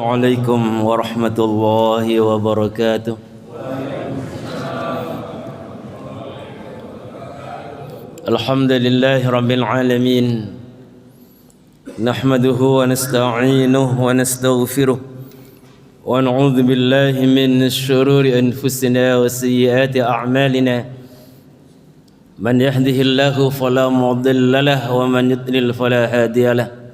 Assalamualaikum warahmatullahi wabarakatuh. Alhamdulillahi rabbil alamin. Nahmaduhu wa nasta'inuhu wa nastaghfiruh wa na'udzu billahi min shururi anfusina wa sayyiati a'malina. Man yahdihillahu fala mudilla lahu wa man yudlil fala hadiya lahu.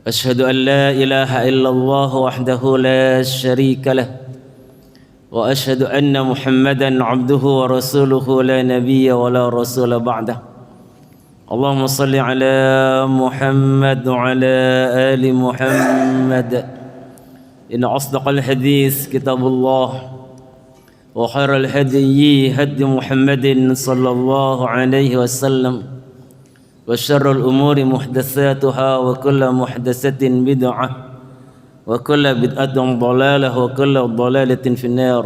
أشهد أن لا إله إلا الله وحده لا شريك له وأشهد أن محمدا عبده ورسوله لا نبي ولا رسول بعده. اللهم صل على محمد وعلى آل محمد. إن أصدق الحديث كتاب الله وخير الهدي هدي محمد صلى الله عليه وسلم وشر الأمور محدثاتها وكل محدثة بدعة وكل بدعة ضلالة وكل ضلالة في النار.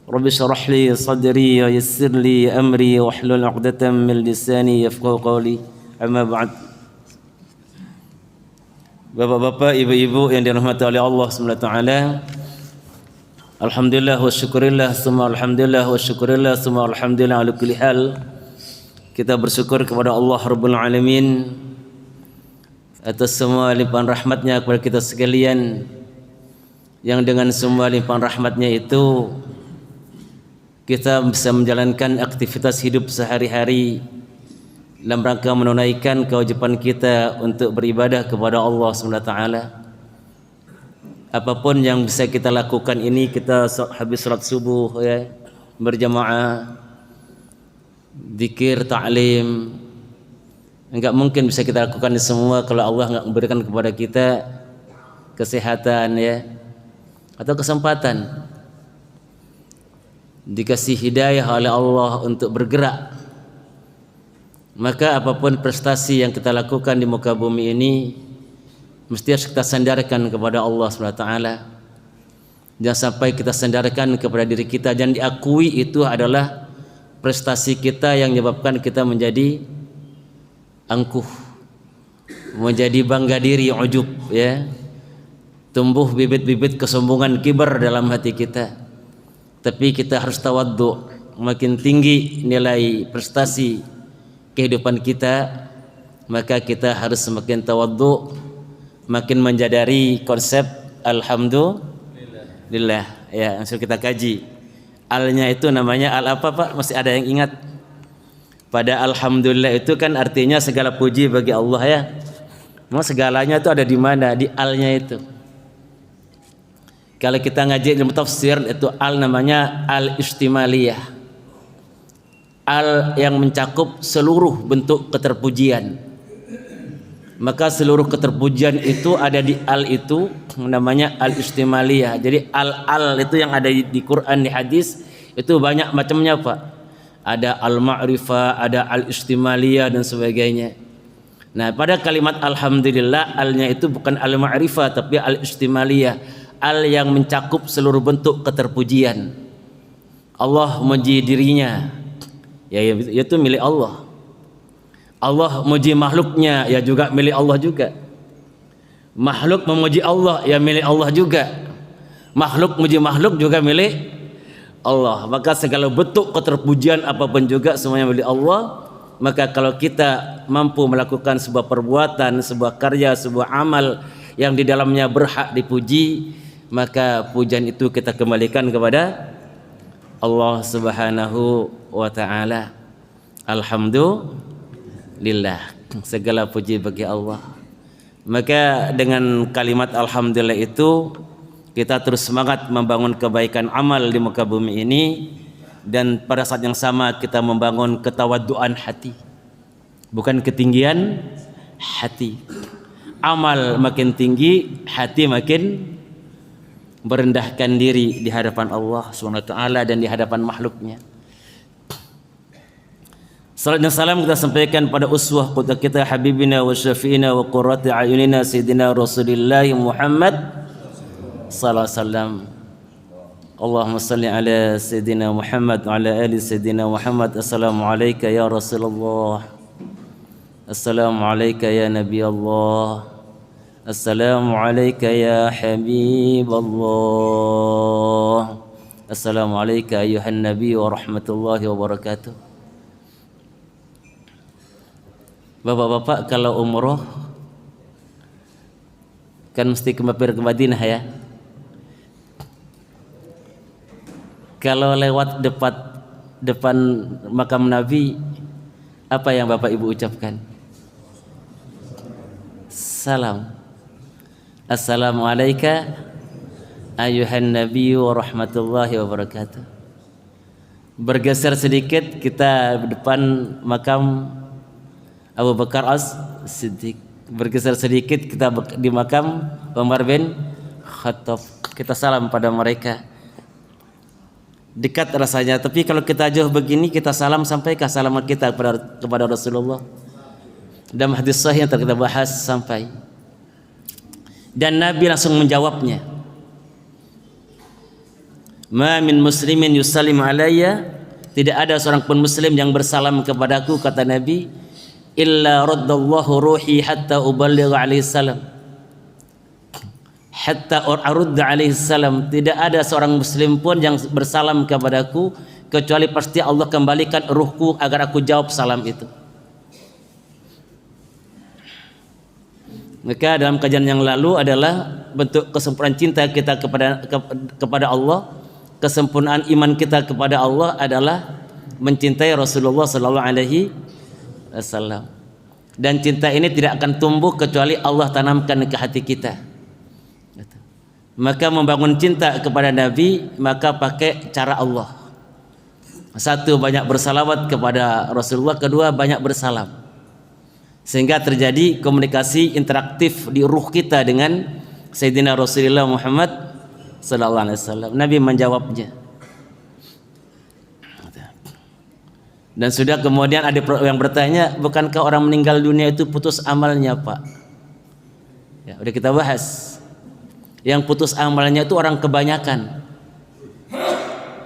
رب اشرح لي صدري ويسر لي أمري واحلل عقدة من لساني يفقهوا قولي. أما بعد. Bapak-bapak, ibu-ibu yang dirahmati oleh Allah SWT, alhamdulillah wa syukurillah summa alhamdulillah wa syukurillah summa alhamdulillah ala kulli hal. Kita bersyukur kepada Allah Rabbul Alamin atas semua limpahan rahmatnya kepada kita sekalian, yang dengan semua limpahan rahmatnya itu kita bisa menjalankan aktivitas hidup sehari-hari dalam rangka menunaikan kewajiban kita untuk beribadah kepada Allah SWT. Apapun yang bisa kita lakukan ini, kita habis salat subuh ya, berjamaah, zikir, ta'lim, enggak mungkin bisa kita lakukan ini semua kalau Allah enggak memberikan kepada kita kesehatan ya, atau kesempatan, dikasih hidayah oleh Allah untuk bergerak. Maka apapun prestasi yang kita lakukan di muka bumi ini mesti harus kita sandarkan kepada Allah SWT. Jangan sampai kita sandarkan kepada diri kita dan diakui itu adalah prestasi kita yang menyebabkan kita menjadi angkuh, menjadi bangga diri, ujub ya, tumbuh bibit-bibit kesombongan, kibar dalam hati kita. Tapi kita harus tawaddu. Makin tinggi nilai prestasi kehidupan kita, maka kita harus semakin tawaddu, makin menjadari konsep alhamdulillah ya, yang sudah kita kaji. Alnya itu namanya al apa Pak? Masih ada yang ingat? Pada alhamdulillah itu kan artinya segala puji bagi Allah ya. Mau segalanya itu ada di mana? Di alnya itu. Kalau kita ngaji ilmu tafsir itu al namanya al-istimaliyah. Al yang mencakup seluruh bentuk keterpujian. Maka seluruh keterpujian itu ada di al itu, namanya al-istimaliyah. Jadi al itu yang ada di Quran, di hadis itu banyak macamnya Pak. Ada al-ma'rifah, ada al-istimaliyah dan sebagainya. Nah, pada kalimat alhamdulillah, alnya itu bukan al-ma'rifah tapi al-istimaliyah, al yang mencakup seluruh bentuk keterpujian. Allah memuji dirinya, ya itu milik Allah. Allah memuji makhluknya, ya juga milik Allah juga. Makhluk memuji Allah, ya milik Allah juga. Makhluk memuji makhluk juga milik Allah. Maka segala bentuk keterpujian apapun juga semuanya milik Allah. Maka kalau kita mampu melakukan sebuah perbuatan, sebuah karya, sebuah amal yang di dalamnya berhak dipuji, maka pujian itu kita kembalikan kepada Allah Subhanahu wa ta'ala. Alhamdulillah, segala puji bagi Allah. Maka dengan kalimat alhamdulillah itu kita terus semangat membangun kebaikan amal di muka bumi ini, dan pada saat yang sama kita membangun ketawaduan hati, bukan ketinggian hati. Amal makin tinggi, hati makin merendahkan diri di hadapan Allah SWT dan di hadapan makhluknya. Salat dan salam kita sampaikan pada uswah qudwah kita, habibina wa syafi'ina wa qurrati ayunina sayyidina Rasulillah Muhammad sallallahu alaihi wasallam. Allahumma salli ala sayyidina Muhammad wa ala ali sayyidina Muhammad. Assalamu alayka ya Rasulullah. Assalamu alayka ya Nabi Allah. Assalamualaikum ya Habiballah. Assalamualaikum ayuhan Nabi wa rahmatullahi wabarakatuh. Bapak-bapak kalau umroh kan mesti mampir ke Madinah ya. Kalau lewat depan makam Nabi, apa yang Bapak Ibu ucapkan? Salam. Assalamualaikum ayuhan Nabi wa rahmatullahi wabarakatuh. Bergeser sedikit kita depan makam Abu Bakar As-Siddiq. Bergeser sedikit kita di makam Umar bin Khattab. Kita salam pada mereka. Dekat rasanya, tapi kalau kita jauh begini kita salam sampai ke salam kita kepada Rasulullah. Dalam hadis sahih yang kita bahas sampai. Dan Nabi langsung menjawabnya. Ma min muslimin yusallim alayya, tidak ada seorang pun muslim yang bersalam kepadaku, kata Nabi, illa raddallahu ruhi hatta uballigha alaihi salam. Hatta arudda alaihi salam, tidak ada seorang muslim pun yang bersalam kepadaku kecuali pasti Allah kembalikan ruhku agar aku jawab salam itu. Maka dalam kajian yang lalu adalah bentuk kesempurnaan cinta kita kepada Allah, kesempurnaan iman kita kepada Allah adalah mencintai Rasulullah sallallahu alaihi wasallam. Dan cinta ini tidak akan tumbuh kecuali Allah tanamkan ke hati kita. Maka membangun cinta kepada Nabi, maka pakai cara Allah. Satu, banyak bersalawat kepada Rasulullah. Kedua, banyak bersalam. Sehingga terjadi komunikasi interaktif di ruh kita dengan Sayyidina Rasulullah Muhammad sallallahu alaihi wasallam. Nabi menjawabnya. Dan sudah kemudian ada yang bertanya, bukankah orang meninggal dunia itu putus amalnya, Pak? Ya, udah kita bahas. Yang putus amalnya itu orang kebanyakan.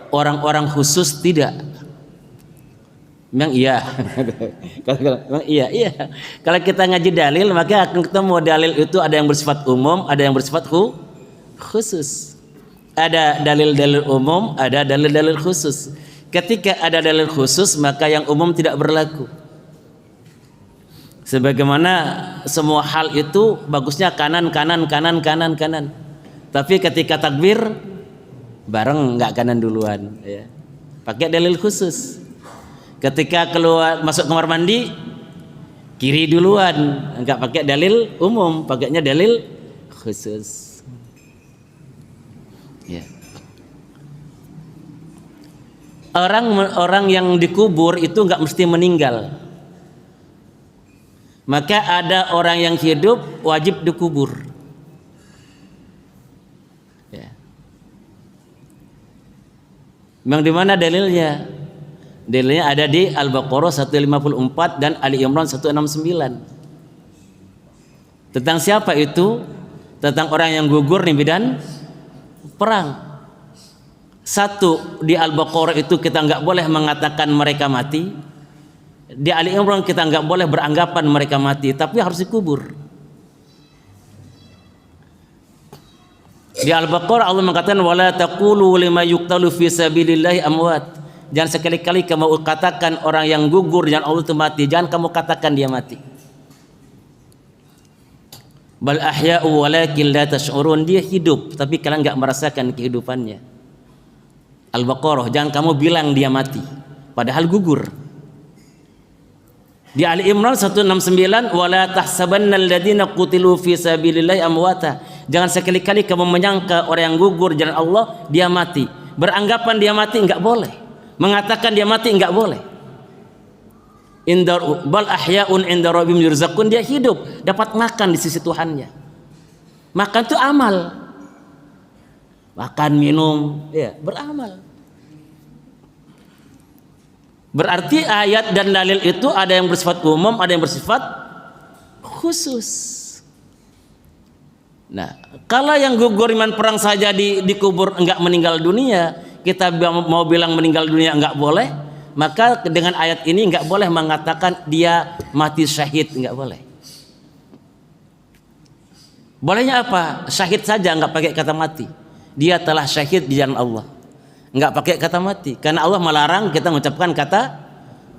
Orang-orang khusus tidak. Memang iya. Memang iya. Kalau kita ngaji dalil, maka akan ketemu dalil itu ada yang bersifat umum, ada yang bersifat khusus. Ada dalil-dalil umum, ada dalil-dalil khusus. Ketika ada dalil khusus, maka yang umum tidak berlaku. Sebagaimana semua hal itu bagusnya kanan. Tapi ketika takbir bareng nggak kanan duluan, ya. Pakai dalil khusus. Ketika keluar masuk kamar mandi kiri duluan, enggak pakai dalil umum, pakainya dalil khusus. Ya. Orang yang dikubur itu enggak mesti meninggal. Maka ada orang yang hidup wajib dikubur. Ya. Memang di mana dalilnya? Dalilnya ada di Al-Baqarah 154 dan Ali Imran 169. Tentang siapa itu? Tentang orang yang gugur di medan perang. Satu, di Al-Baqarah itu kita nggak boleh mengatakan mereka mati. Di Ali Imran kita nggak boleh beranggapan mereka mati, tapi harus dikubur. Di Al-Baqarah Allah mengatakan wala taqulu lima yuqtalu fi sabilillahi amwat. Jangan sekali-kali kamu katakan orang yang gugur dan Allah itu mati. Jangan kamu katakan dia mati. Bal ahya'u walakin la tash'urun. Dia hidup tapi kalian enggak merasakan kehidupannya. Al-Baqarah, jangan kamu bilang dia mati padahal gugur. Di Ali Imran 169 wala tahsabannal ladzina qutilu fi sabilillahi amwata. Jangan sekali-kali kamu menyangka orang yang gugur jalan Allah dia mati. Beranggapan dia mati enggak boleh. Mengatakan dia mati enggak boleh. Bal ahya'un inda rabbihim yurzaqun, dia hidup, dapat makan di sisi Tuhannya. Makan itu amal. Makan, minum, ya, beramal. Berarti ayat dan dalil itu ada yang bersifat umum, ada yang bersifat khusus. Nah, kalau yang gugur iman perang saja dikubur enggak meninggal dunia, kita mau bilang meninggal dunia enggak boleh, maka dengan ayat ini enggak boleh mengatakan dia mati syahid, enggak boleh. Bolehnya apa? Syahid saja, nggak pakai kata mati. Dia telah syahid di jalan Allah, nggak pakai kata mati, karena Allah melarang kita mengucapkan kata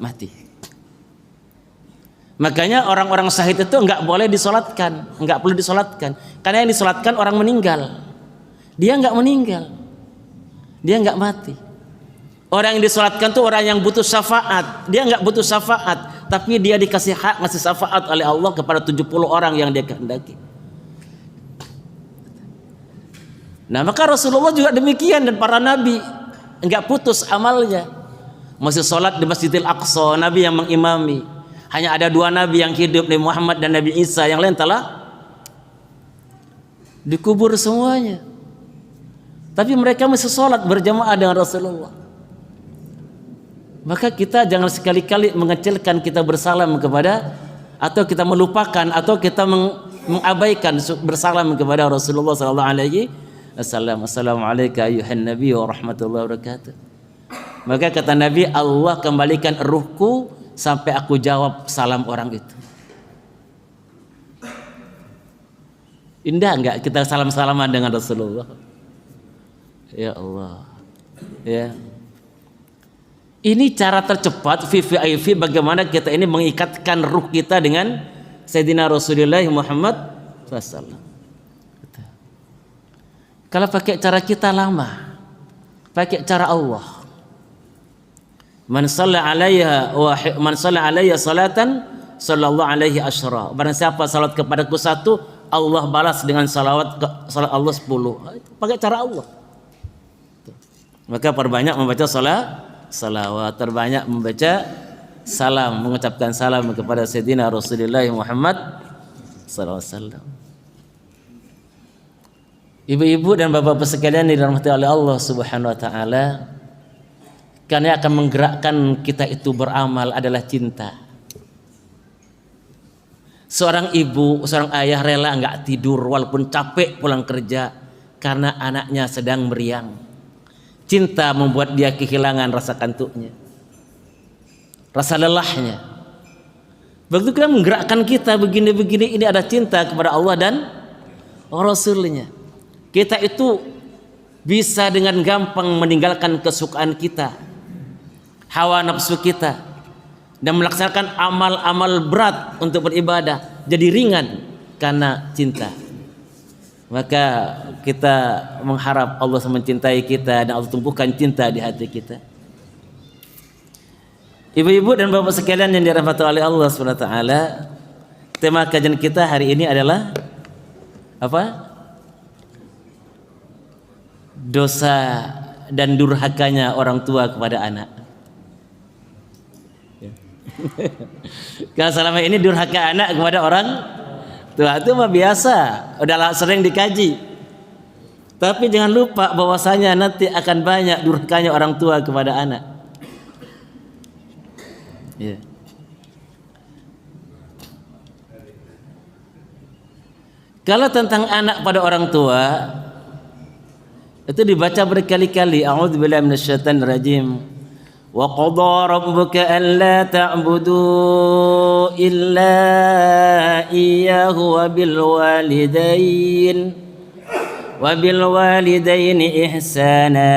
mati. Makanya orang-orang syahid itu nggak boleh disolatkan, nggak perlu disolatkan, karena yang disolatkan orang meninggal. Dia nggak meninggal, dia nggak mati. Orang yang disolatkan tuh orang yang butuh syafaat. Dia nggak butuh syafaat, tapi dia dikasih hak ngasih syafaat oleh Allah kepada 70 orang yang dia kehendaki. Nah, maka Rasulullah juga demikian, dan para nabi enggak putus amalnya. Masih sholat di Masjidil Aqsa, Nabi yang mengimami. Hanya ada 2 nabi yang hidup, Nabi Muhammad dan Nabi Isa, yang lain telah dikubur semuanya. Tapi mereka masih sholat berjamaah dengan Rasulullah. Maka kita jangan sekali-kali mengecilkan kita bersalam kepada, atau kita melupakan, atau kita mengabaikan bersalam kepada Rasulullah sallallahu alaihi wasallam. Assalamualaikum ayuhan nabi wa rahmatullahi wa barakatuh. Maka kata Nabi, Allah kembalikan ruhku sampai aku jawab salam orang itu. Indah enggak kita salam-salaman dengan Rasulullah? Ya Allah. Ya. Ini cara tercepat VVIP bagaimana kita ini mengikatkan ruh kita dengan Sayyidina Rasulullah Muhammad SAW. Kalau pakai cara kita lama, pakai cara Allah. Man shalla alaiya salatan sallallahu alaihi asyra. Barang siapa salat kepadaku 1, Allah balas dengan salat Allah 10. Itu pakai cara Allah. Maka perbanyak membaca salawat, terbanyak membaca salam, mengucapkan salam kepada Sayyidina Rasulullah Muhammad SAW. Ibu-ibu dan bapak-bapak sekalian dirahmati oleh Allah Subhanahu wa taala, karena akan menggerakkan kita itu beramal adalah cinta. Seorang ibu, seorang ayah rela enggak tidur walaupun capek pulang kerja karena anaknya sedang meriang. Cinta membuat dia kehilangan rasa kantuknya, rasa lelahnya. Begitu kita menggerakkan kita begini-begini, ini ada cinta kepada Allah dan Rasulnya. Kita itu bisa dengan gampang meninggalkan kesukaan kita, hawa nafsu kita, dan melaksanakan amal-amal berat untuk beribadah jadi ringan karena cinta. Maka kita mengharap Allah mencintai kita dan Allah tumbuhkan cinta di hati kita. Ibu-ibu dan bapak sekalian yang dirahmati oleh Allah Subhanahu wa taala, tema kajian kita hari ini adalah apa? Dosa dan durhakanya orang tua kepada anak. Kalau selama ini durhaka anak kepada orang tua itu mah biasa, udah sering dikaji. Tapi jangan lupa bahwasanya nanti akan banyak durhakanya orang tua kepada anak. Ya. Kalau tentang anak pada orang tua itu dibaca berkali-kali. A'udzubillahi minasyaitonir rajim. Wa qadha rabbuka alla ta'budu illa iyyahu wa bil walidaini ihsana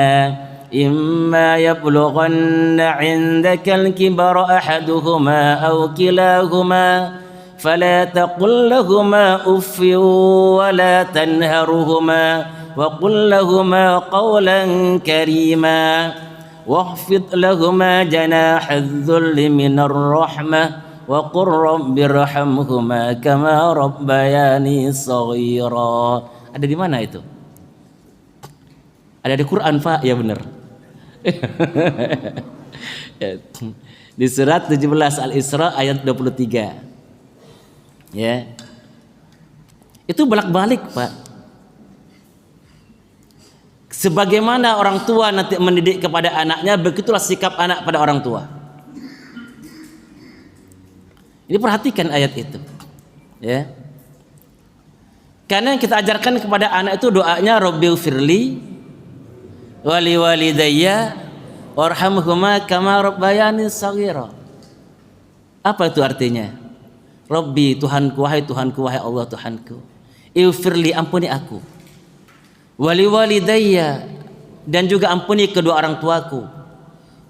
imma yablughanna 'indaka al-kibara ahaduhuma aw kilahuma fala taqul lahumā uff wa la tanharhumā wa qul lahumā qawlan karīmā واخفض لهما جناح الذل من الرحمة وقل رب ارحمهما كما ربياني صغيرا. Ada di mana itu? Ada di Quran, Pak? Ya benar. Di surat 17 Al-Isra ayat 23. Ya. Itu bolak-balik, Pak. Sebagaimana orang tua nanti mendidik kepada anaknya, begitulah sikap anak pada orang tua. Ini perhatikan ayat itu, ya. Karena yang kita ajarkan kepada anak itu doanya Rabbighfirli wali walidayya warhamhuma kama rabbayani shaghira. Apa itu artinya? Rabbi, Tuhanku, wahai Tuhanku, wahai Allah Tuhanku. Ighfirli, ampuni aku. Wali walidayya, dan juga ampuni kedua orang tuaku.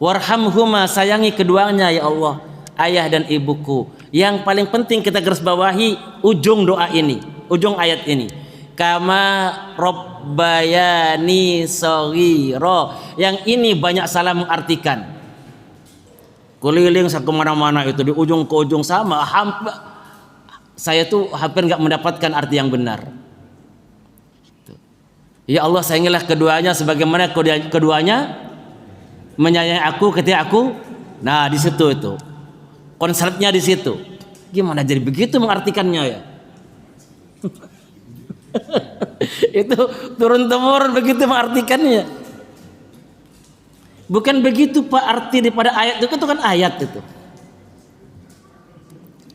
Warhamhuma, sayangi keduanya ya Allah, ayah dan ibuku. Yang paling penting kita garis bawahi ujung doa ini, ujung ayat ini. Kama rabbayani shaghira. Yang ini banyak salah mengartikan. Keliling saya kemana-mana itu di ujung ke ujung sama. Saya tuh hampir nggak mendapatkan arti yang benar. Ya Allah, sayangilah keduanya sebagaimana keduanya menyayangi aku ketika aku. Nah, di situ itu konsepnya di situ. Gimana jadi begitu mengartikannya ya? Itu turun temurun begitu mengartikannya. Bukan begitu Pak arti daripada ayat itu kan ayat itu.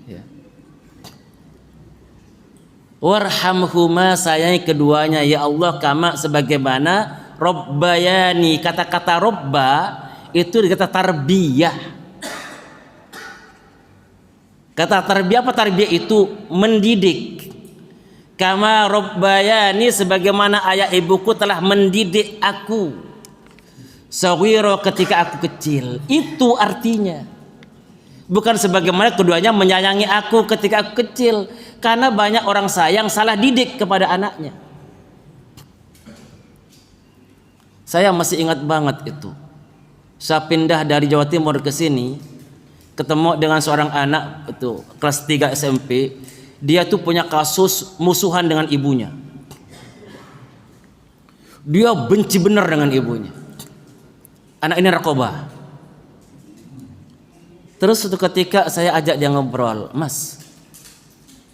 Ya. Warhamhuma, sayangi keduanya ya Allah, kama sebagaimana robbayani. Kata-kata robba itu dikata tarbiyah. Kata tarbiyah apa? Tarbiyah itu mendidik. Kama robbayani, sebagaimana ayah ibuku telah mendidik aku. Shaghira, ketika aku kecil. Itu artinya. Bukan sebagaimana keduanya menyayangi aku ketika aku kecil. Karena banyak orang sayang salah didik kepada anaknya. Saya masih ingat banget itu. Saya pindah dari Jawa Timur ke sini, ketemu dengan seorang anak itu kelas 3 SMP. Dia tuh punya kasus musuhan dengan ibunya. Dia benci benar dengan ibunya. Anak ini narkoba. Terus suatu ketika saya ajak dia ngobrol, Mas,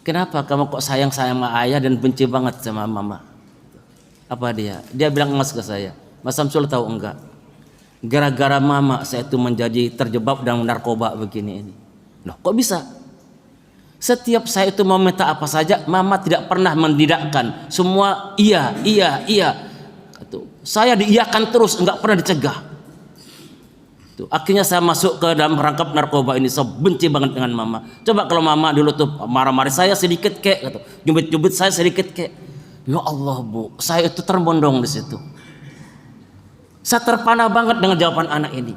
kenapa kamu kok sayang sama ayah dan benci banget sama mama? Apa dia? Dia bilang Mas ke saya, Mas Samsul tahu enggak? Gara-gara mama saya itu menjadi terjebak dalam narkoba begini ini. Loh, kok bisa? Setiap saya itu mau minta apa saja, mama tidak pernah mendidakkan. Semua iya. Saya diiyakan terus, enggak pernah dicegah. Akhirnya saya masuk ke dalam rangkap narkoba ini. Saya benci banget dengan mama. Coba kalau mama dulu tuh marah-marah saya sedikit kek, jubit-jubit saya sedikit kek. Ya Allah Bu, saya itu terbondong di situ. Saya terpana banget dengan jawaban anak ini.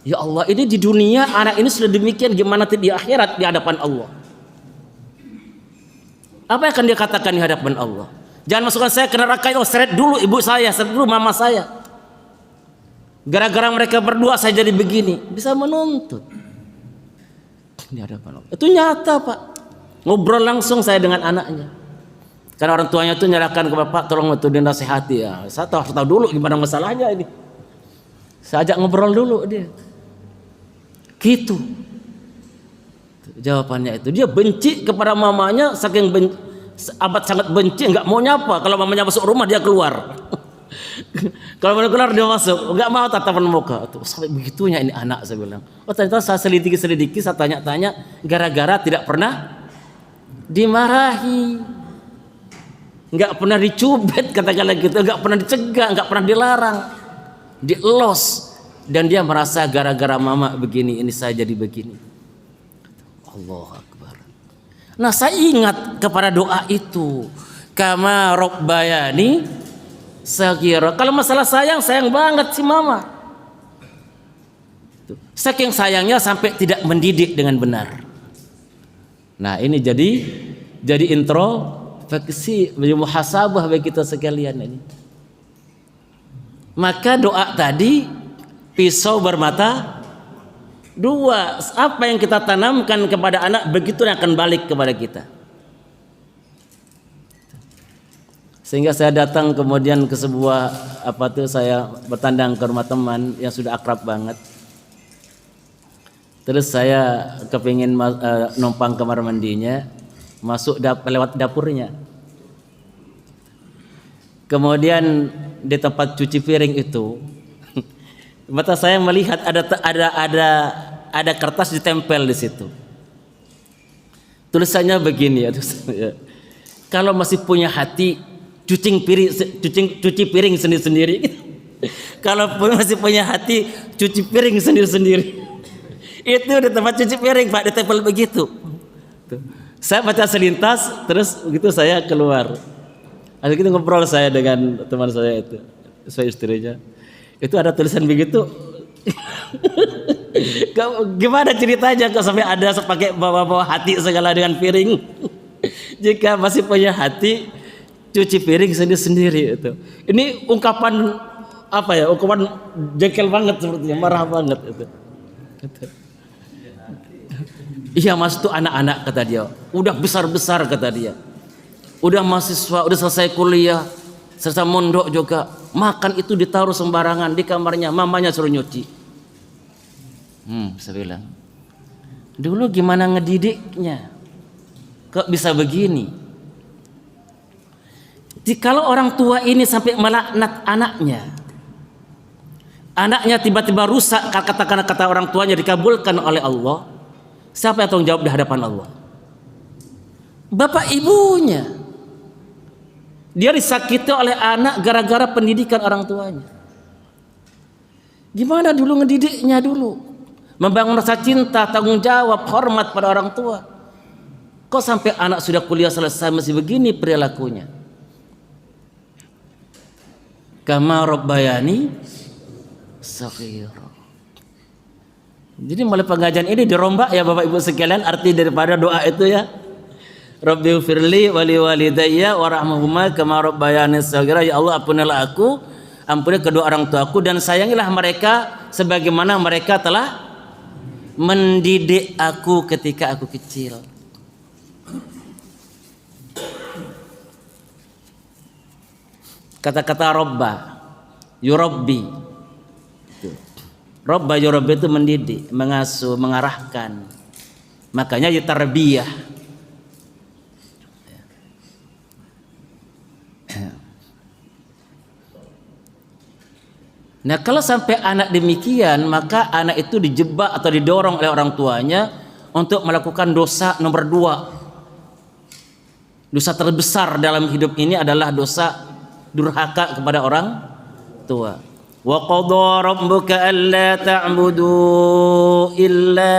Ya Allah, ini di dunia anak ini sudah demikian, gimana di akhirat di hadapan Allah? Apa yang akan dia katakan di hadapan Allah? Jangan masukkan saya ke neraka, seret dulu ibu saya, seret dulu mama saya. Gara-gara mereka berdua saya jadi begini. Bisa menuntut di hadapan Allah. Itu nyata Pak. Ngobrol langsung saya dengan anaknya. Karena orang tuanya itu nyerahkan ke Bapak, tolong itu dinasihati ya. Saya harus tahu dulu gimana masalahnya ini. Saya ajak ngobrol dulu dia. Gitu. Jawabannya itu. Dia benci kepada mamanya, saking amat sangat benci, nggak mau nyapa. Kalau mamanya masuk rumah dia keluar. Kalau mau keluar dia masuk, nggak mau tatapan muka. Tuh, sampai begitunya ini anak, saya bilang. Oh ternyata saya selidiki, saya tanya-tanya, gara-gara tidak pernah dimarahi, nggak pernah dicubit, katakanlah gitu, nggak pernah dicegah, nggak pernah dilarang, dielos, dan dia merasa gara-gara mama begini, ini saya jadi begini. Allahu Akbar. Nah saya ingat kepada doa itu, kama rabbayani shaghira. Kalau masalah sayang banget si mama. Saking sayangnya sampai tidak mendidik dengan benar. Nah ini jadi introspeksi, muhasabah bagi kita sekalian ini. Maka doa tadi pisau bermata dua. Apa yang kita tanamkan kepada anak, begitu yang akan balik kepada kita. Sehingga saya datang kemudian ke sebuah saya bertandang ke rumah teman yang sudah akrab banget. Terus saya kepingin numpang kamar mandinya, masuk lewat dapurnya. Kemudian di tempat cuci piring itu, mata saya melihat ada kertas ditempel di situ. Tulisannya begini ya. Kalau masih punya hati, cuci piring sendiri-sendiri. Kalau masih punya hati, cuci piring sendiri-sendiri. Itu di tempat cuci piring Pak, ditempel begitu. Saya baca selintas, terus begitu saya keluar. Ada kita ngobrol saya dengan teman saya itu, saya istrinya. Itu ada tulisan begitu. Gimana ceritanya kok sampai ada pakai bawa-bawa hati segala dengan piring? Jika masih punya hati, cuci piring sendiri-sendiri itu. Ini ungkapan apa ya? Ungkapan jengkel banget sepertinya, marah banget itu. Iya mas, itu anak-anak kata dia, udah besar-besar kata dia, udah mahasiswa, udah selesai kuliah, selesai mondok juga, makan itu ditaruh sembarangan di kamarnya, mamanya suruh nyuci. Saya bilang, dulu gimana ngedidiknya, kok bisa begini? Jikalau orang tua ini sampai melaknat anaknya, anaknya tiba-tiba rusak, kata orang tuanya dikabulkan oleh Allah, siapa yang tanggung jawab di hadapan Allah? Bapak ibunya. Dia disakiti oleh anak gara-gara pendidikan orang tuanya. Gimana dulu ngedidiknya dulu? Membangun rasa cinta, tanggung jawab, hormat pada orang tua. Kok sampai anak sudah kuliah selesai masih begini perilakunya? Kama rabbayani shaghira. Jadi mulai pengajian ini dirombak ya Bapak Ibu sekalian, arti daripada doa itu ya. Rabbighfirli wa liwalidayya warhamhuma kama rabbayani shaghira. Ya Allah, ampunilah aku, ampuni kedua orang tuaku, dan sayangilah mereka sebagaimana mereka telah mendidik aku ketika aku kecil. Kata-kata robba, yurabbi. Robba yurabbi itu mendidik, mengasuh, mengarahkan. Makanya tarbiyah. Nah, kalau sampai anak demikian, maka anak itu dijebak atau didorong oleh orang tuanya untuk melakukan dosa nomor 2. Dosa terbesar dalam hidup ini adalah dosa durhaka kepada orang tua. Wa qadha rabbuka alla ta'budu illa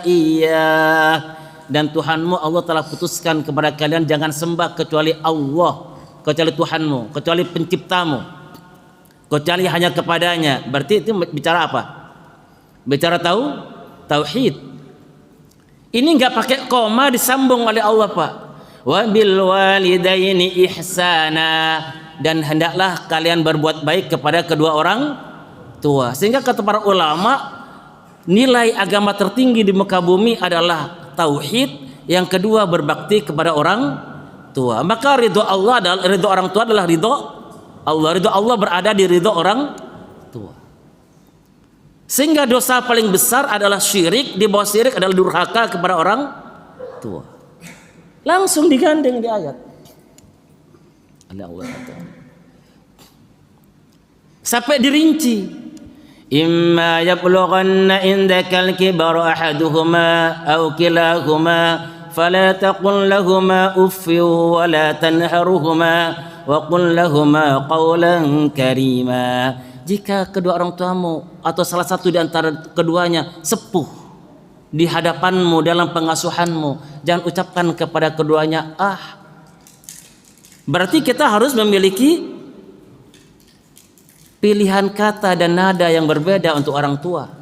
iyyah. Dan Tuhanmu Allah telah putuskan kepada kalian jangan sembah kecuali Allah, kecuali Tuhanmu, kecuali penciptamu, kecuali hanya kepadanya. Berarti itu bicara apa? Bicara tauhid. Ini enggak pakai koma, disambung oleh Allah, Pak. Wa bil walidaini ihsana, dan hendaklah kalian berbuat baik kepada kedua orang tua. Sehingga kata para ulama, nilai agama tertinggi di muka bumi adalah tauhid, yang kedua berbakti kepada orang tua. Maka ridho Allah adalah, ridho orang tua adalah ridho Allah. Ridho Allah berada di ridho orang tua. Sehingga dosa paling besar adalah syirik, di bawah syirik adalah durhaka kepada orang tua. Langsung digandeng di ayat. Allah Ta'ala. Sampai dirinci. Imma yablughanna indakal kibara ahaduhuma aw kilahuma fala taqul lahumā uffin wa la tanharhumā wa qul lahumā qawlan karīmā. Jika kedua orang tuamu atau salah satu di antara keduanya sepuh di hadapanmu dalam pengasuhanmu, jangan ucapkan kepada keduanya ah. Berarti kita harus memiliki pilihan kata dan nada yang berbeda untuk orang tua.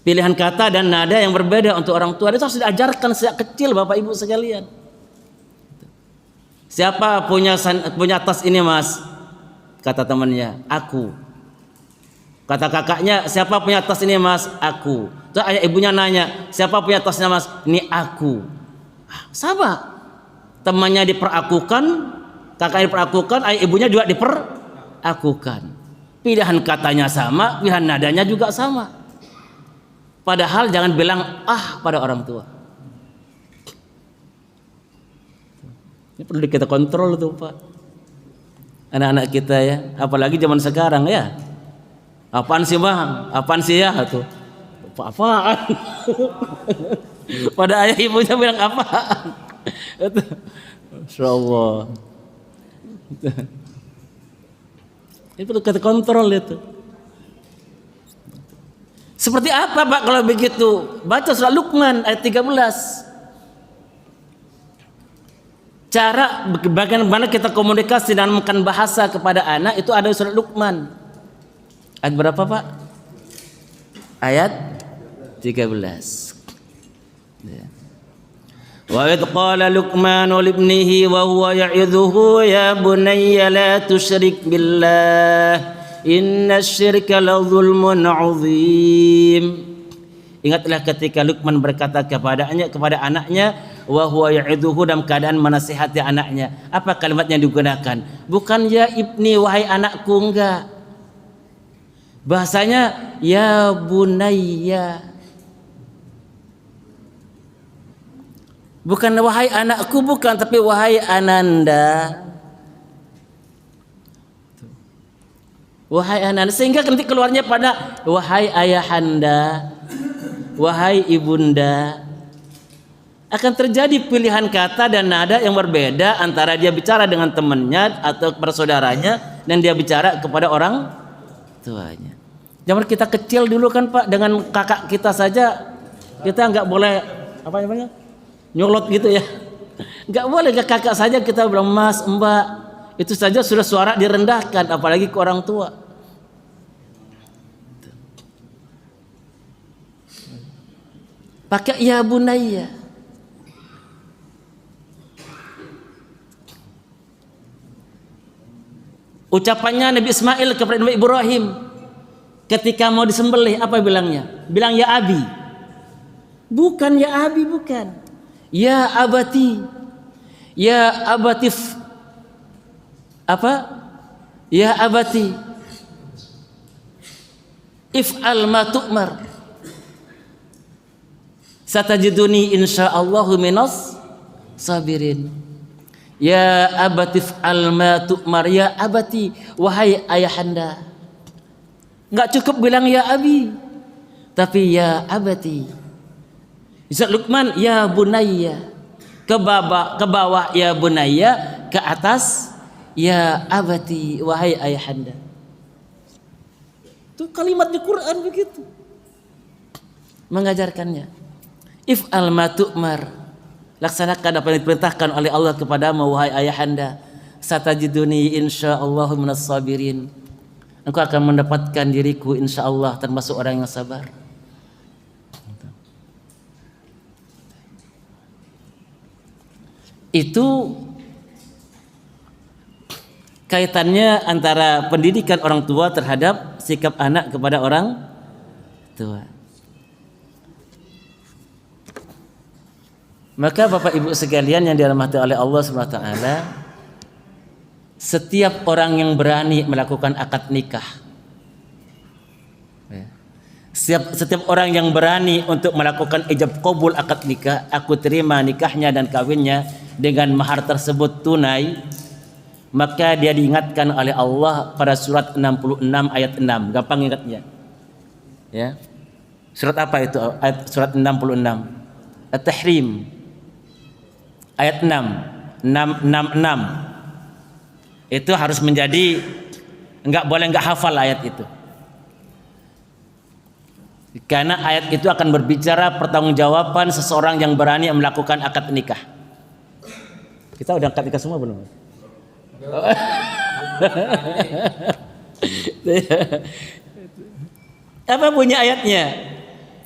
Pilihan kata dan nada yang berbeda untuk orang tua itu harus diajarkan sejak kecil, Bapak Ibu sekalian. Siapa punya tas ini, Mas? Kata temannya, aku. Kata kakaknya, siapa punya tas ini, Mas? Aku. Terus ayah ibunya nanya, siapa punya tasnya, Mas? Ini aku. Sama. Temannya diperakukan, kakaknya diperakukan, ayah ibunya juga diperakukan. Pilihan katanya sama, pilihan nadanya juga sama. Padahal jangan bilang ah pada orang tua. Ini perlu kita kontrol tuh, Pak. Anak-anak kita ya, apalagi zaman sekarang ya. Apaan sih, Bang? Apaan sih ya tuh? Apaan? Pada ayah ibunya bilang apaan? Insyaallah. Itu perlu kita kontrol itu. Seperti apa, Pak, kalau begitu? Baca surah Luqman ayat 13. Cara bagaimana kita komunikasi dan menggunakan bahasa kepada anak itu ada di surat Luqman. Ayat berapa, Pak? Ayat 13. Ya. Wa idh qala Luqmanu libnihi wa huwa ya'idhuhu ya bunayya la tusyrik billah innasyirka la dzulmun 'adzim. Ingatlah ketika Luqman berkata kepada anaknya wa huwa ya'idhuhu, dalam keadaan menasihati anaknya. Apa kalimat yang digunakan? Bukan ya ibni, wahai anakku, enggak. Bahasanya ya bunayya. Bukan wahai anakku, bukan, tapi wahai ananda. Wahai ananda, sehingga nanti keluarnya pada wahai ayahanda, wahai ibunda. Akan terjadi pilihan kata dan nada yang berbeda antara dia bicara dengan temannya atau persaudaranya dan dia bicara kepada orang tuanya. Zaman kita kecil dulu kan, Pak, dengan kakak kita saja kita nggak boleh apa namanya nyolot gitu ya, nggak boleh ke kakak saja kita bilang mas, mbak, itu saja sudah suara direndahkan, apalagi ke orang tua. Pakai ya bunayya. Ucapannya Nabi Ismail kepada Nabi Ibrahim ketika mau disembelih, apa bilangnya? Bilang ya abi. Bukan ya abi, bukan. Ya abati. Ya abatif. Apa? Ya abati. If'al ma tu'mar. Satajiduni insyaallahu minas sabirin. Ya abatif alma tu'mar, ya abati, wahai ayahanda. Enggak cukup bilang ya abi, tapi ya abati. Bisa Luqman ya bunayya, ke bawah ya bunayya, ke atas ya abati, wahai ayahanda. Itu kalimat di Quran begitu. Mengajarkannya. If'al ma tu'mar. Laksanakan apa yang diperintahkan oleh Allah kepadamu, wahai ayahanda. Satajiduni insyaallah minas sabirin. Engkau akan mendapatkan diriku insyaallah termasuk orang yang sabar. Itu kaitannya antara pendidikan orang tua terhadap sikap anak kepada orang tua. Maka Bapak Ibu sekalian yang dirahmati oleh Allah SWT, setiap orang yang berani melakukan akad nikah, setiap orang yang berani untuk melakukan ijab qabul akad nikah, aku terima nikahnya dan kawinnya dengan mahar tersebut tunai, maka dia diingatkan oleh Allah pada surat 66 ayat 6. Gampang ingatnya. Ya. Surat apa itu? Surat 66. At-Tahrim. Ayat 6, 666. Itu harus menjadi, enggak boleh enggak hafal ayat itu. Karena ayat itu akan berbicara pertanggungjawaban seseorang yang berani melakukan akad nikah. Kita udah akad nikah semua belum? Apa bunyi ayatnya?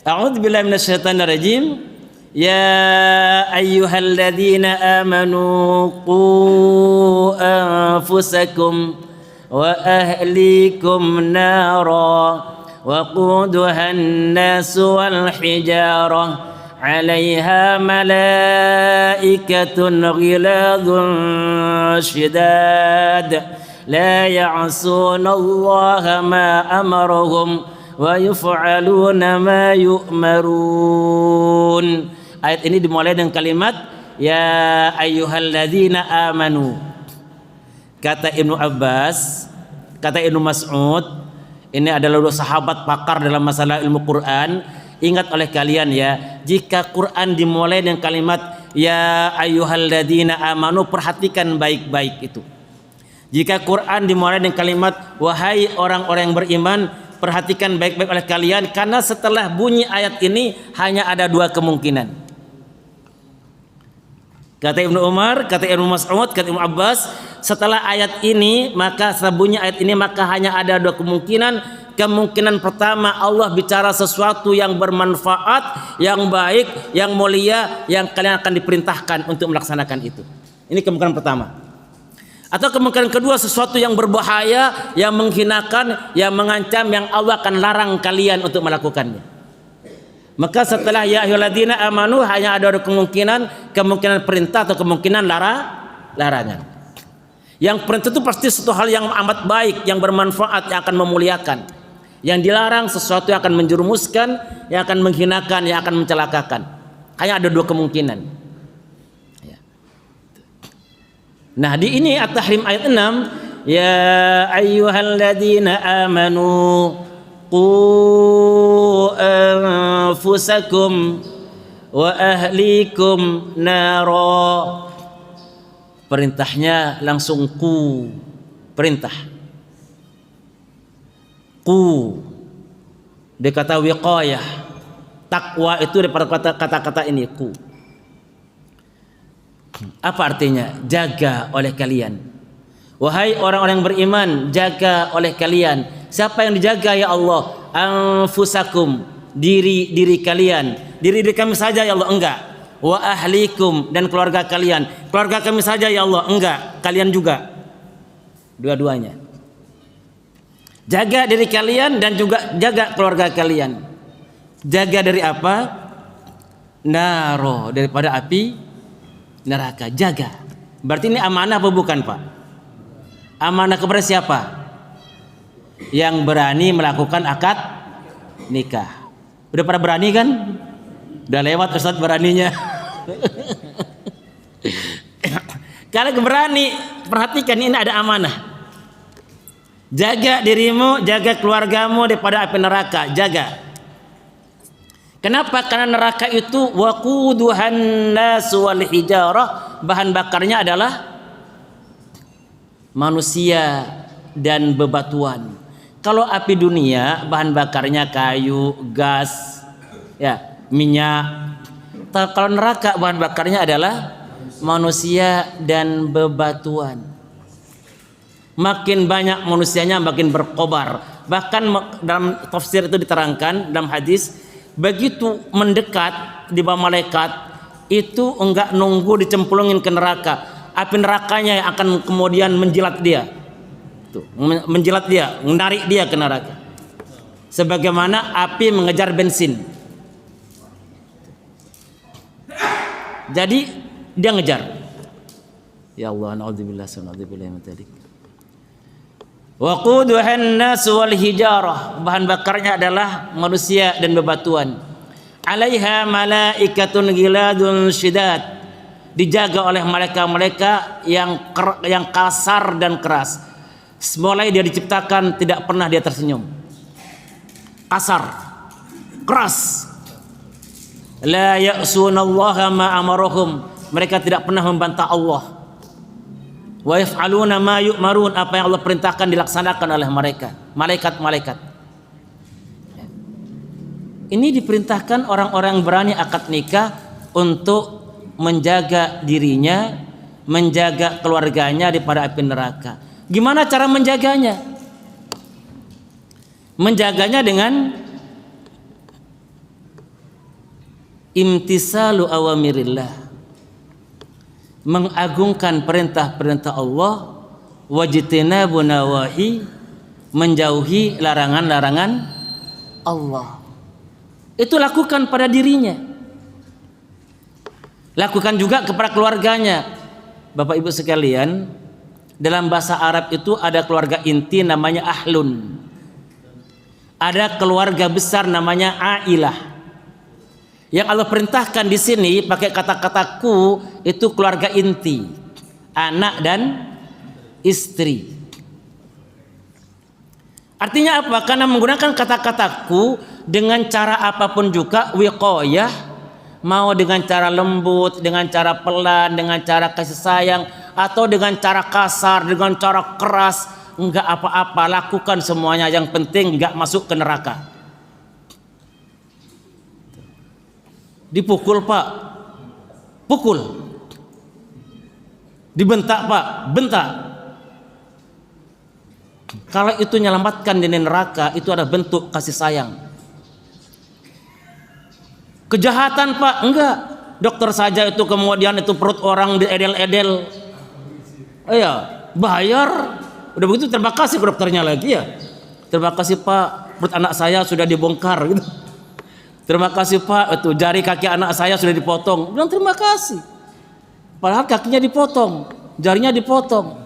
A'udzubillahi minasyaitonir rajim. Ya ayyuhalladzina amanu qu anfusakum wa ahlikum nara waquduha an-nasu wal hijarah 'alaiha malaikatun ghiladun shidad la ya'sunallaha ma amarahum wa yuf'aluna ma yu'marun. Ayat ini dimulai dengan kalimat ya ayyuhalladzina amanu. Kata Ibnu Abbas, kata Ibnu Mas'ud, ini adalah dua sahabat pakar dalam masalah ilmu Quran. Ingat oleh kalian ya, jika Quran dimulai dengan kalimat ya ayyuhalladzina amanu, perhatikan baik-baik itu. Jika Quran dimulai dengan kalimat wahai orang-orang yang beriman, perhatikan baik-baik oleh kalian, karena setelah bunyi ayat ini hanya ada dua kemungkinan. Kata Ibnu Umar, kata Ibnu Mas'ud, kata Ibnu Abbas, setelah ayat ini, maka sebunyi ayat ini, maka hanya ada dua kemungkinan. Kemungkinan pertama, Allah bicara sesuatu yang bermanfaat, yang baik, yang mulia, yang kalian akan diperintahkan untuk melaksanakan itu. Ini kemungkinan pertama. Atau kemungkinan kedua, sesuatu yang berbahaya, yang menghinakan, yang mengancam, yang Allah akan larang kalian untuk melakukannya. Maka setelah ya ayyuhalladzina amanu hanya ada kemungkinan perintah atau kemungkinan larangan. Yang perintah itu pasti suatu hal yang amat baik, yang bermanfaat, yang akan memuliakan. Yang dilarang sesuatu yang akan menjerumuskan, yang akan menghinakan, yang akan mencelakakan. Hanya ada dua kemungkinan. Nah, di ini At-Tahrim ayat 6, ya ayyuhalladzina amanu qu anfusakum wa ahlikum naro. Perintahnya langsung perintah. Dia kata wiqayah. Takwa itu daripada kata-kata ini Apa artinya? Jaga oleh kalian. Wahai orang-orang yang beriman, jaga oleh kalian. Siapa yang dijaga ya Allah? Anfusakum, diri kalian. Diri kami saja ya Allah, enggak. Wa ahlikum, dan keluarga kalian. Keluarga kami saja ya Allah, enggak. Kalian juga. Dua-duanya. Jaga diri kalian dan juga jaga keluarga kalian. Jaga dari apa? Naro, daripada api neraka. Jaga. Berarti ini amanah apa bukan, Pak? Amanah kepada siapa? Yang berani melakukan akad nikah. Udah pada berani kan? Udah lewat Ustaz beraninya. Kalau berani, perhatikan ini ada amanah. Jaga dirimu, jaga keluargamu daripada api neraka. Jaga. Kenapa? Karena neraka itu waquduhan nas wal hijarah, bahan bakarnya adalah manusia dan bebatuan. Kalau api dunia bahan bakarnya kayu, gas, ya, minyak. Kalau neraka bahan bakarnya adalah manusia dan bebatuan. Makin banyak manusianya makin berkobar. Bahkan dalam tafsir itu diterangkan dalam hadis, begitu mendekat di bawah malaikat itu enggak nunggu dicemplungin ke neraka. Api nerakanya yang akan kemudian menjilat dia. Tuh, menjilat dia, menarik dia ke neraka. Sebagaimana api mengejar bensin. Jadi dia ngejar. Ya Allah, naudzubillah min dzalik. Waquduhan nas wal hijarah, bahan bakarnya adalah manusia dan bebatuan. Alaiha malaikatun ghiladun syidad, dijaga oleh mereka-mereka yang kasar dan keras. Mulai dia diciptakan tidak pernah dia tersenyum. Kasar, keras. La ya'sunallaha ma amarahum, mereka tidak pernah membantah Allah. Wa yaf'aluna ma yu'marun, apa yang Allah perintahkan dilaksanakan oleh mereka, malaikat-malaikat. Ini diperintahkan orang-orang berani akad nikah untuk menjaga dirinya, menjaga keluarganya daripada api neraka. Gimana cara menjaganya? Menjaganya dengan imtisalu awamirillah, mengagungkan perintah-perintah Allah, wajtinabu nawahi, menjauhi larangan-larangan Allah. Itu lakukan pada dirinya, lakukan juga kepada keluarganya. Bapak Ibu sekalian, dalam bahasa Arab itu ada keluarga inti namanya ahlun, ada keluarga besar namanya ailah. Yang Allah perintahkan di sini pakai kata-kata ku itu keluarga inti, anak dan istri. Artinya apa? Karena menggunakan kata-kata ku dengan cara apapun juga, wiqayah, mau dengan cara lembut, dengan cara pelan, dengan cara kasih sayang, atau dengan cara kasar, dengan cara keras, enggak apa-apa, lakukan semuanya. Yang penting enggak masuk ke neraka. Dipukul, Pak, pukul. Dibentak Pak, bentak. Kalau itu menyelamatkan di neraka, itu ada bentuk kasih sayang. Kejahatan Pak, enggak. Dokter saja itu kemudian itu perut orang diedel-edel. Iya, bayar. Udah begitu terima kasih ke dokternya lagi ya. Terima kasih Pak, perut anak saya sudah dibongkar gitu. Terima kasih Pak, itu jari kaki anak saya sudah dipotong. Bilang terima kasih. Padahal kakinya dipotong, jarinya dipotong.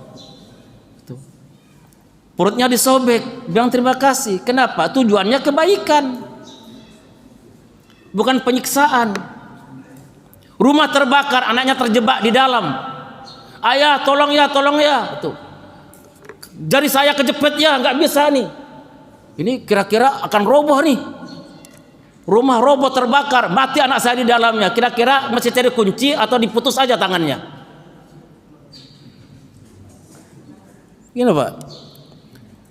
Tuh. Perutnya disobek, bilang terima kasih. Kenapa? Tujuannya kebaikan. Bukan penyiksaan. Rumah terbakar, anaknya terjebak di dalam. Ayah, tolong ya, tolong ya. Tuh. Jari saya kejepit ya, nggak bisa nih. Ini kira-kira akan roboh nih. Rumah roboh terbakar, mati anak saya di dalamnya. Kira-kira masih cari kunci atau diputus aja tangannya? Gini Pak,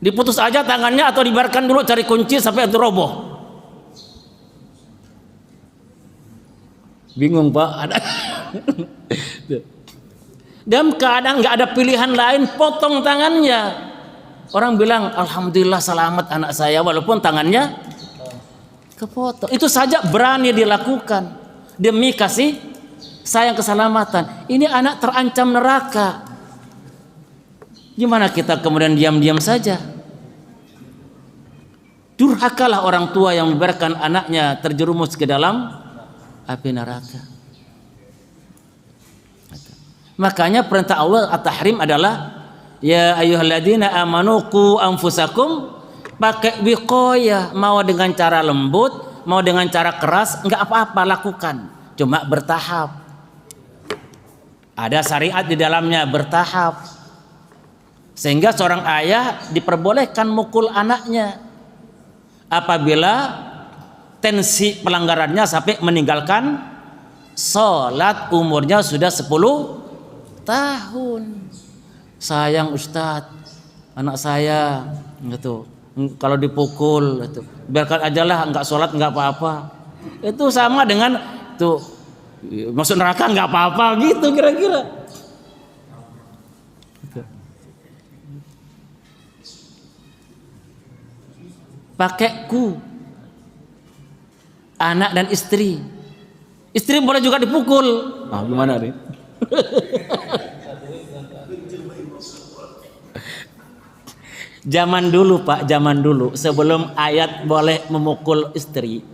diputus aja tangannya atau dibiarkan dulu cari kunci sampai itu roboh? Bingung Pak. Ada. Dan keadaan nggak ada pilihan lain, potong tangannya. Orang bilang alhamdulillah selamat anak saya walaupun tangannya kepotong. Itu saja berani dilakukan demi kasih sayang keselamatan. Ini anak terancam neraka. Gimana kita kemudian diam-diam saja? Durhakalah orang tua yang membiarkan anaknya terjerumus ke dalam api neraka. Makanya perintah Allah at-tahrim adalah ya ayyuhalladzina amanu qu anfusakum, pakai wiqayah, mau dengan cara lembut, mau dengan cara keras, enggak apa-apa lakukan, cuma bertahap. Ada syariat di dalamnya, bertahap. Sehingga seorang ayah diperbolehkan mukul anaknya apabila tensi pelanggarannya sampai meninggalkan sholat, umurnya sudah 10 tahun. Sayang Ustadz, anak saya gitu, kalau dipukul gitu, biarkan aja lah, nggak sholat nggak apa-apa. Itu sama dengan tuh masuk neraka nggak apa-apa gitu kira-kira. Pakai ku, anak dan istri. Istri boleh juga dipukul. Ah, gimana nih? Zaman dulu Pak, zaman dulu sebelum ayat boleh memukul istri,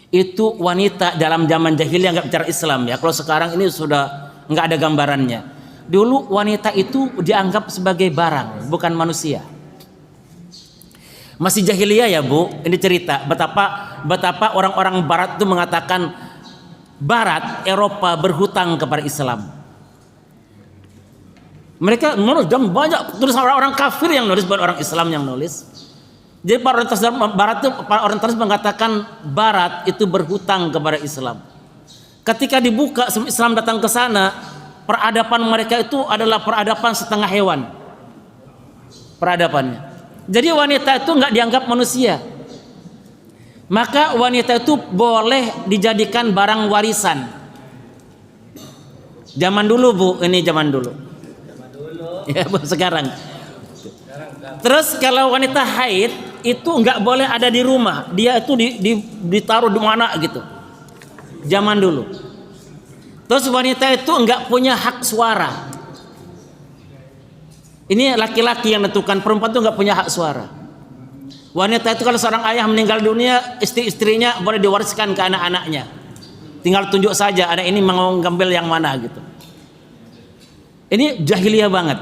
itu wanita dalam zaman jahiliyah nggak bicara Islam ya. Kalau sekarang ini sudah nggak ada gambarannya. Dulu wanita itu dianggap sebagai barang, bukan manusia. Masih jahiliyah ya Bu. Ini cerita betapa orang-orang Barat itu mengatakan Barat, Eropa berhutang kepada Islam. Mereka menulis dan banyak tulis orang-orang kafir yang nulis, bukan orang Islam yang nulis. Jadi para orientalis Barat itu, para orientalis mengatakan Barat itu berhutang kepada Islam. Ketika dibuka Islam datang ke sana, peradaban mereka itu adalah peradaban setengah hewan. Peradabannya. Jadi wanita itu nggak dianggap manusia. Maka wanita itu boleh dijadikan barang warisan. Zaman dulu Bu, ini zaman dulu. Ya Bu, sekarang. Terus kalau wanita haid itu nggak boleh ada di rumah, dia itu ditaruh di mana gitu. Zaman dulu. Terus wanita itu nggak punya hak suara. Ini laki-laki yang menentukan, perempuan itu nggak punya hak suara. Wanita itu kalau seorang ayah meninggal dunia, istri-istrinya boleh diwariskan ke anak-anaknya. Tinggal tunjuk saja anak ini mau ngambil yang mana gitu. Ini jahiliyah banget,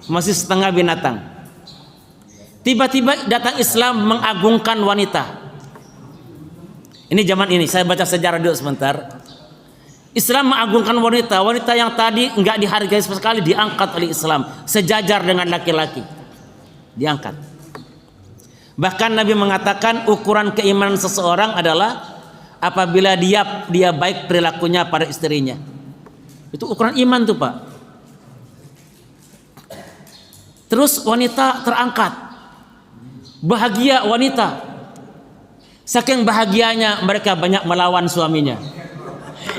masih setengah binatang. Tiba-tiba datang Islam mengagungkan wanita. Ini zaman ini, saya baca sejarah dulu sebentar. Islam mengagungkan wanita, wanita yang tadi nggak dihargai sama sekali diangkat oleh Islam, sejajar dengan laki-laki, diangkat. Bahkan Nabi mengatakan ukuran keimanan seseorang adalah apabila dia baik perilakunya pada istrinya. Itu ukuran iman tuh Pak. Terus wanita terangkat, bahagia wanita. Saking bahagianya mereka banyak melawan suaminya.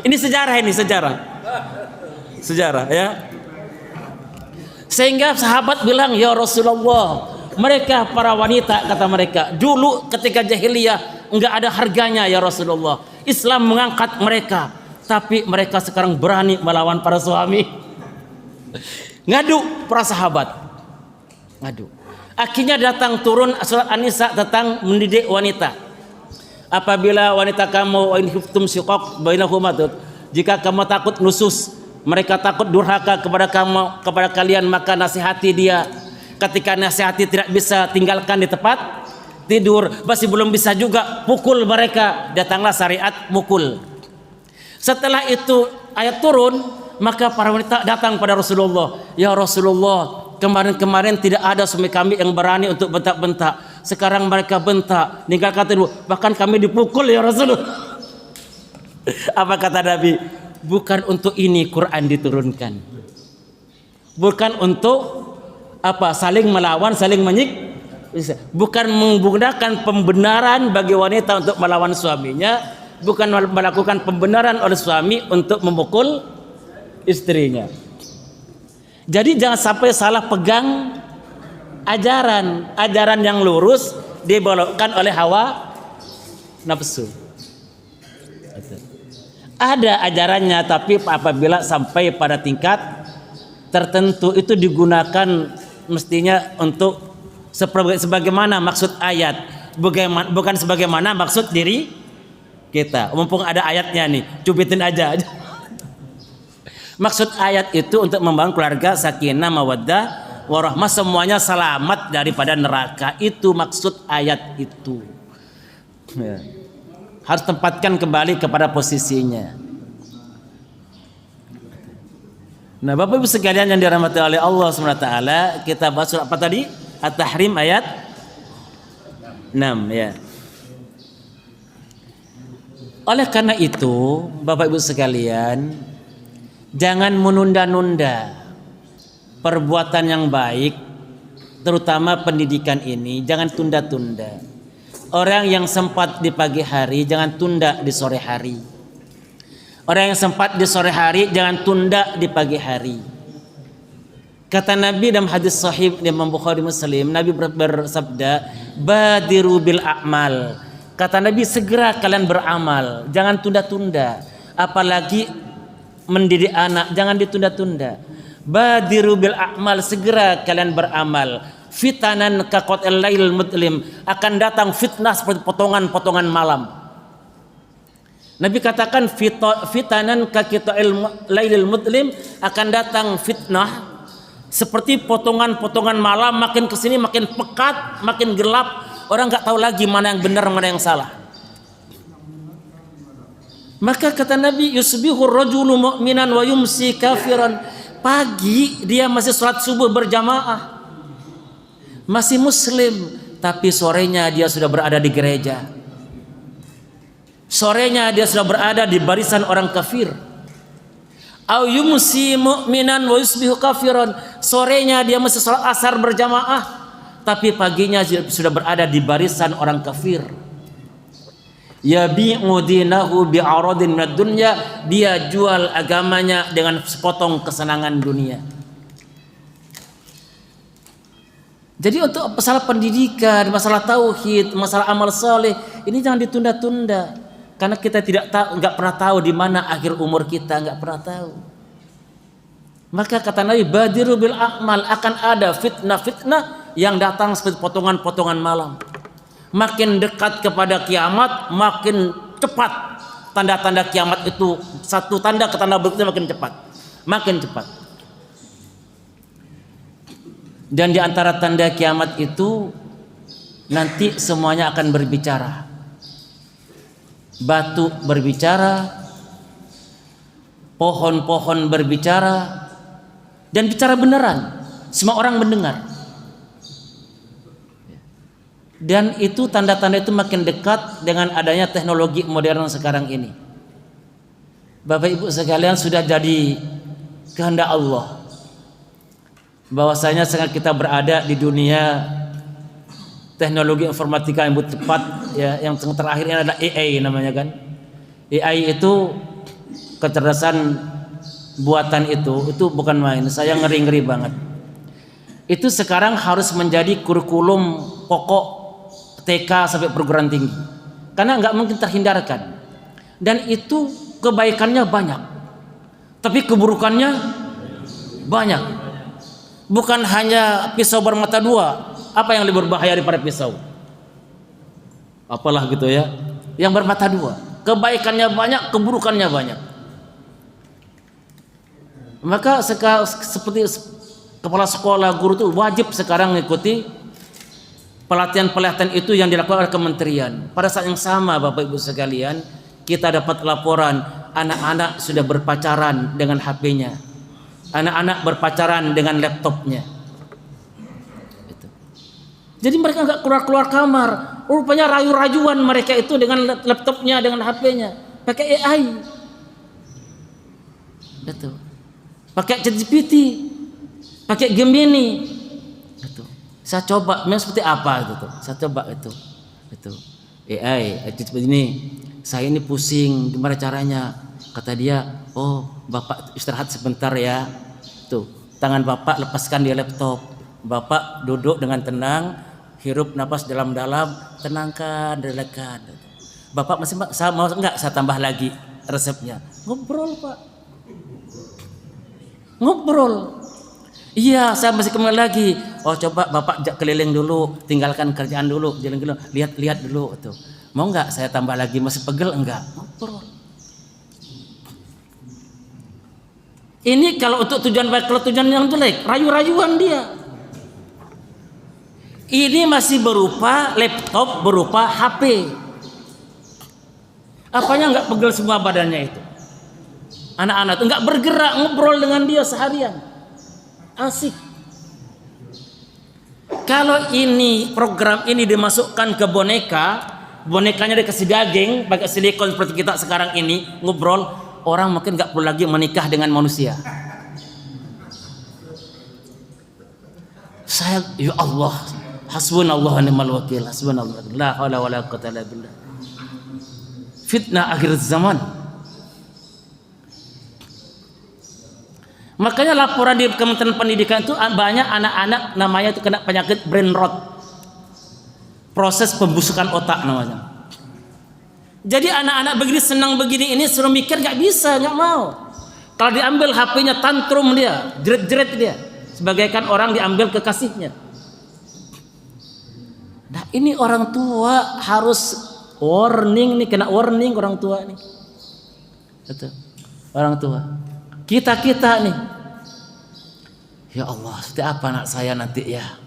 Ini sejarah ya. Sehingga sahabat bilang, ya Rasulullah, mereka para wanita, kata mereka, dulu ketika jahiliyah enggak ada harganya ya Rasulullah. Islam mengangkat mereka, tapi mereka sekarang berani melawan para suami. Ngadu para sahabat, ngadu. Akhirnya datang turun surat An-Nisa tentang mendidik wanita. Apabila wanita kamu wa in khiftum shiqaq bainahuma, jika kamu takut nusus, mereka takut durhaka kepada kamu, kepada kalian, maka nasihati dia. Ketika nasihati tidak bisa, tinggalkan di tempat tidur. Masih belum bisa juga, pukul mereka. Datanglah syariat mukul. Setelah itu ayat turun, maka para wanita datang pada Rasulullah. Ya Rasulullah, kemarin-kemarin tidak ada suami kami yang berani untuk bentak-bentak. Sekarang mereka bentak, tinggalkan tidur. Bahkan kami dipukul ya Rasulullah. Apa kata Nabi? Bukan untuk ini Quran diturunkan. Bukan untuk apa? Saling melawan, saling bukan menggunakan pembenaran bagi wanita untuk melawan suaminya, bukan melakukan pembenaran oleh suami untuk memukul istrinya. Jadi jangan sampai salah pegang ajaran yang lurus dibelokkan oleh hawa nafsu. Ada ajarannya, tapi apabila sampai pada tingkat tertentu itu digunakan mestinya untuk sebagaimana maksud ayat, bukan sebagaimana maksud diri kita. Mumpung ada ayatnya nih, cubitin aja. Maksud ayat itu untuk membangun keluarga sakinah, mawaddah, warahmah, semuanya selamat daripada neraka. Itu maksud ayat itu. Ya. Harus tempatkan kembali kepada posisinya. Nah, Bapak Ibu sekalian yang dirahmati oleh Allah SWT, kita bahas surah apa tadi? At-Tahrim ayat 6 ya. Oleh karena itu, Bapak Ibu sekalian, jangan menunda-nunda perbuatan yang baik, terutama pendidikan ini, jangan tunda-tunda. Orang yang sempat di pagi hari jangan tunda di sore hari. Orang yang sempat di sore hari jangan tunda di pagi hari. Kata Nabi dalam hadis sahih di Imam Bukhari Muslim, Nabi bersabda, "Badiru bil a'mal." Kata Nabi, segera kalian beramal, jangan tunda-tunda. Apalagi mendidik anak, jangan ditunda-tunda. Badiru bil a'mal, segera kalian beramal. Fitanan kaqatil lail mudlim, akan datang fitnah seperti potongan-potongan malam. Nabi katakan fitanan kaqatil lail mudlim, akan datang fitnah seperti potongan-potongan malam, makin kesini makin pekat, makin gelap, orang nggak tahu lagi mana yang benar mana yang salah. Maka kata Nabi, yusbihur rajulu mu'minan wa yumsi kafiran. Pagi dia masih sholat subuh berjamaah, masih muslim, tapi sorenya dia sudah berada di gereja. Sorenya dia sudah berada di barisan orang kafir. Au yumsi mu'minan wa yusbihu kafiran. Sorenya dia masih salat asar berjamaah, tapi paginya sudah berada di barisan orang kafir. Yabi'u dinahu bi'aradin minad dunya, dia jual agamanya dengan sepotong kesenangan dunia. Jadi untuk masalah pendidikan, masalah tauhid, masalah amal soleh, ini jangan ditunda-tunda. Karena kita tidak tahu, nggak pernah tahu di mana akhir umur kita, nggak pernah tahu. Maka kata Nabi, badiru bil a'mal, akan ada fitnah-fitnah yang datang seperti potongan-potongan malam. Makin dekat kepada kiamat, makin cepat tanda-tanda kiamat itu, satu tanda ke tanda berikutnya makin cepat, makin cepat. Dan di antara tanda kiamat itu nanti semuanya akan berbicara. Batu berbicara, pohon-pohon berbicara, dan bicara beneran. Semua orang mendengar. Dan itu tanda-tanda itu makin dekat dengan adanya teknologi modern sekarang ini. Bapak Ibu sekalian, sudah jadi kehendak Allah bahwasanya saat kita berada di dunia teknologi informatika yang cepat ya, yang terakhir ini adalah AI namanya kan. AI itu kecerdasan buatan itu bukan main. Saya ngeri-ngeri banget. itu sekarang harus menjadi kurikulum pokok TK sampai perguruan tinggi, karena nggak mungkin terhindarkan. Dan itu kebaikannya banyak, tapi keburukannya banyak. Bukan hanya pisau bermata dua. Apa yang lebih berbahaya daripada pisau? Apalah gitu ya, yang bermata dua. Kebaikannya banyak, keburukannya banyak. Maka seperti kepala sekolah, guru itu wajib sekarang mengikuti pelatihan-pelatihan itu yang dilakukan oleh kementerian. Pada saat yang sama, Bapak Ibu sekalian, kita dapat laporan anak-anak sudah berpacaran dengan HP-nya, anak-anak berpacaran dengan laptopnya. Jadi mereka nggak keluar kamar. Rupanya rayu-rayuan mereka itu dengan laptopnya, dengan HP-nya, pakai AI, gitu. Pakai ChatGPT, pakai Gemini, gitu. Saya coba, memang seperti apa gitu. Saya coba itu AI seperti ini. Saya ini pusing, gimana caranya? Kata dia, oh Bapak istirahat sebentar ya. Tuh, tangan Bapak lepaskan di laptop. Bapak duduk dengan tenang, hirup napas dalam-dalam, tenangkan, relakan. Bapak masih saya mau enggak saya tambah lagi resepnya? Ngobrol, Pak. Ngobrol. Iya, saya masih kembali lagi. Oh, coba Bapak keliling dulu, tinggalkan kerjaan dulu, jalan dulu, lihat dulu tuh. Mau enggak saya tambah lagi? Masih pegel enggak? Ngobrol. Ini kalau untuk tujuan baik, kalau tujuan yang jelek, rayu-rayuan dia. Ini masih berupa laptop, berupa HP. Apanya enggak pegel semua badannya itu? Anak-anak itu enggak bergerak, ngobrol dengan dia seharian. Asik. Kalau ini program ini dimasukkan ke bonekanya dikasih daging, pakai silikon seperti kita sekarang ini, ngobrol, orang mungkin enggak perlu lagi menikah dengan manusia. Saya, ya Allah, hasbunallah wa ni'mal wakil, hasbunallah, la haula wala quwwata illa billah. Fitnah akhir zaman. Makanya laporan di Kementerian Pendidikan itu banyak anak-anak namanya itu kena penyakit brain rot, proses pembusukan otak namanya. Jadi anak-anak begini senang begini ini suruh mikir nggak bisa, nggak mau. Kalau diambil HP-nya tantrum dia, jerit-jerit dia, sebagaikan orang diambil kekasihnya. Nah ini orang tua harus warning nih, kena warning orang tua nih. Betul. Orang tua. Kita nih. Ya Allah, seperti apa anak saya nanti ya?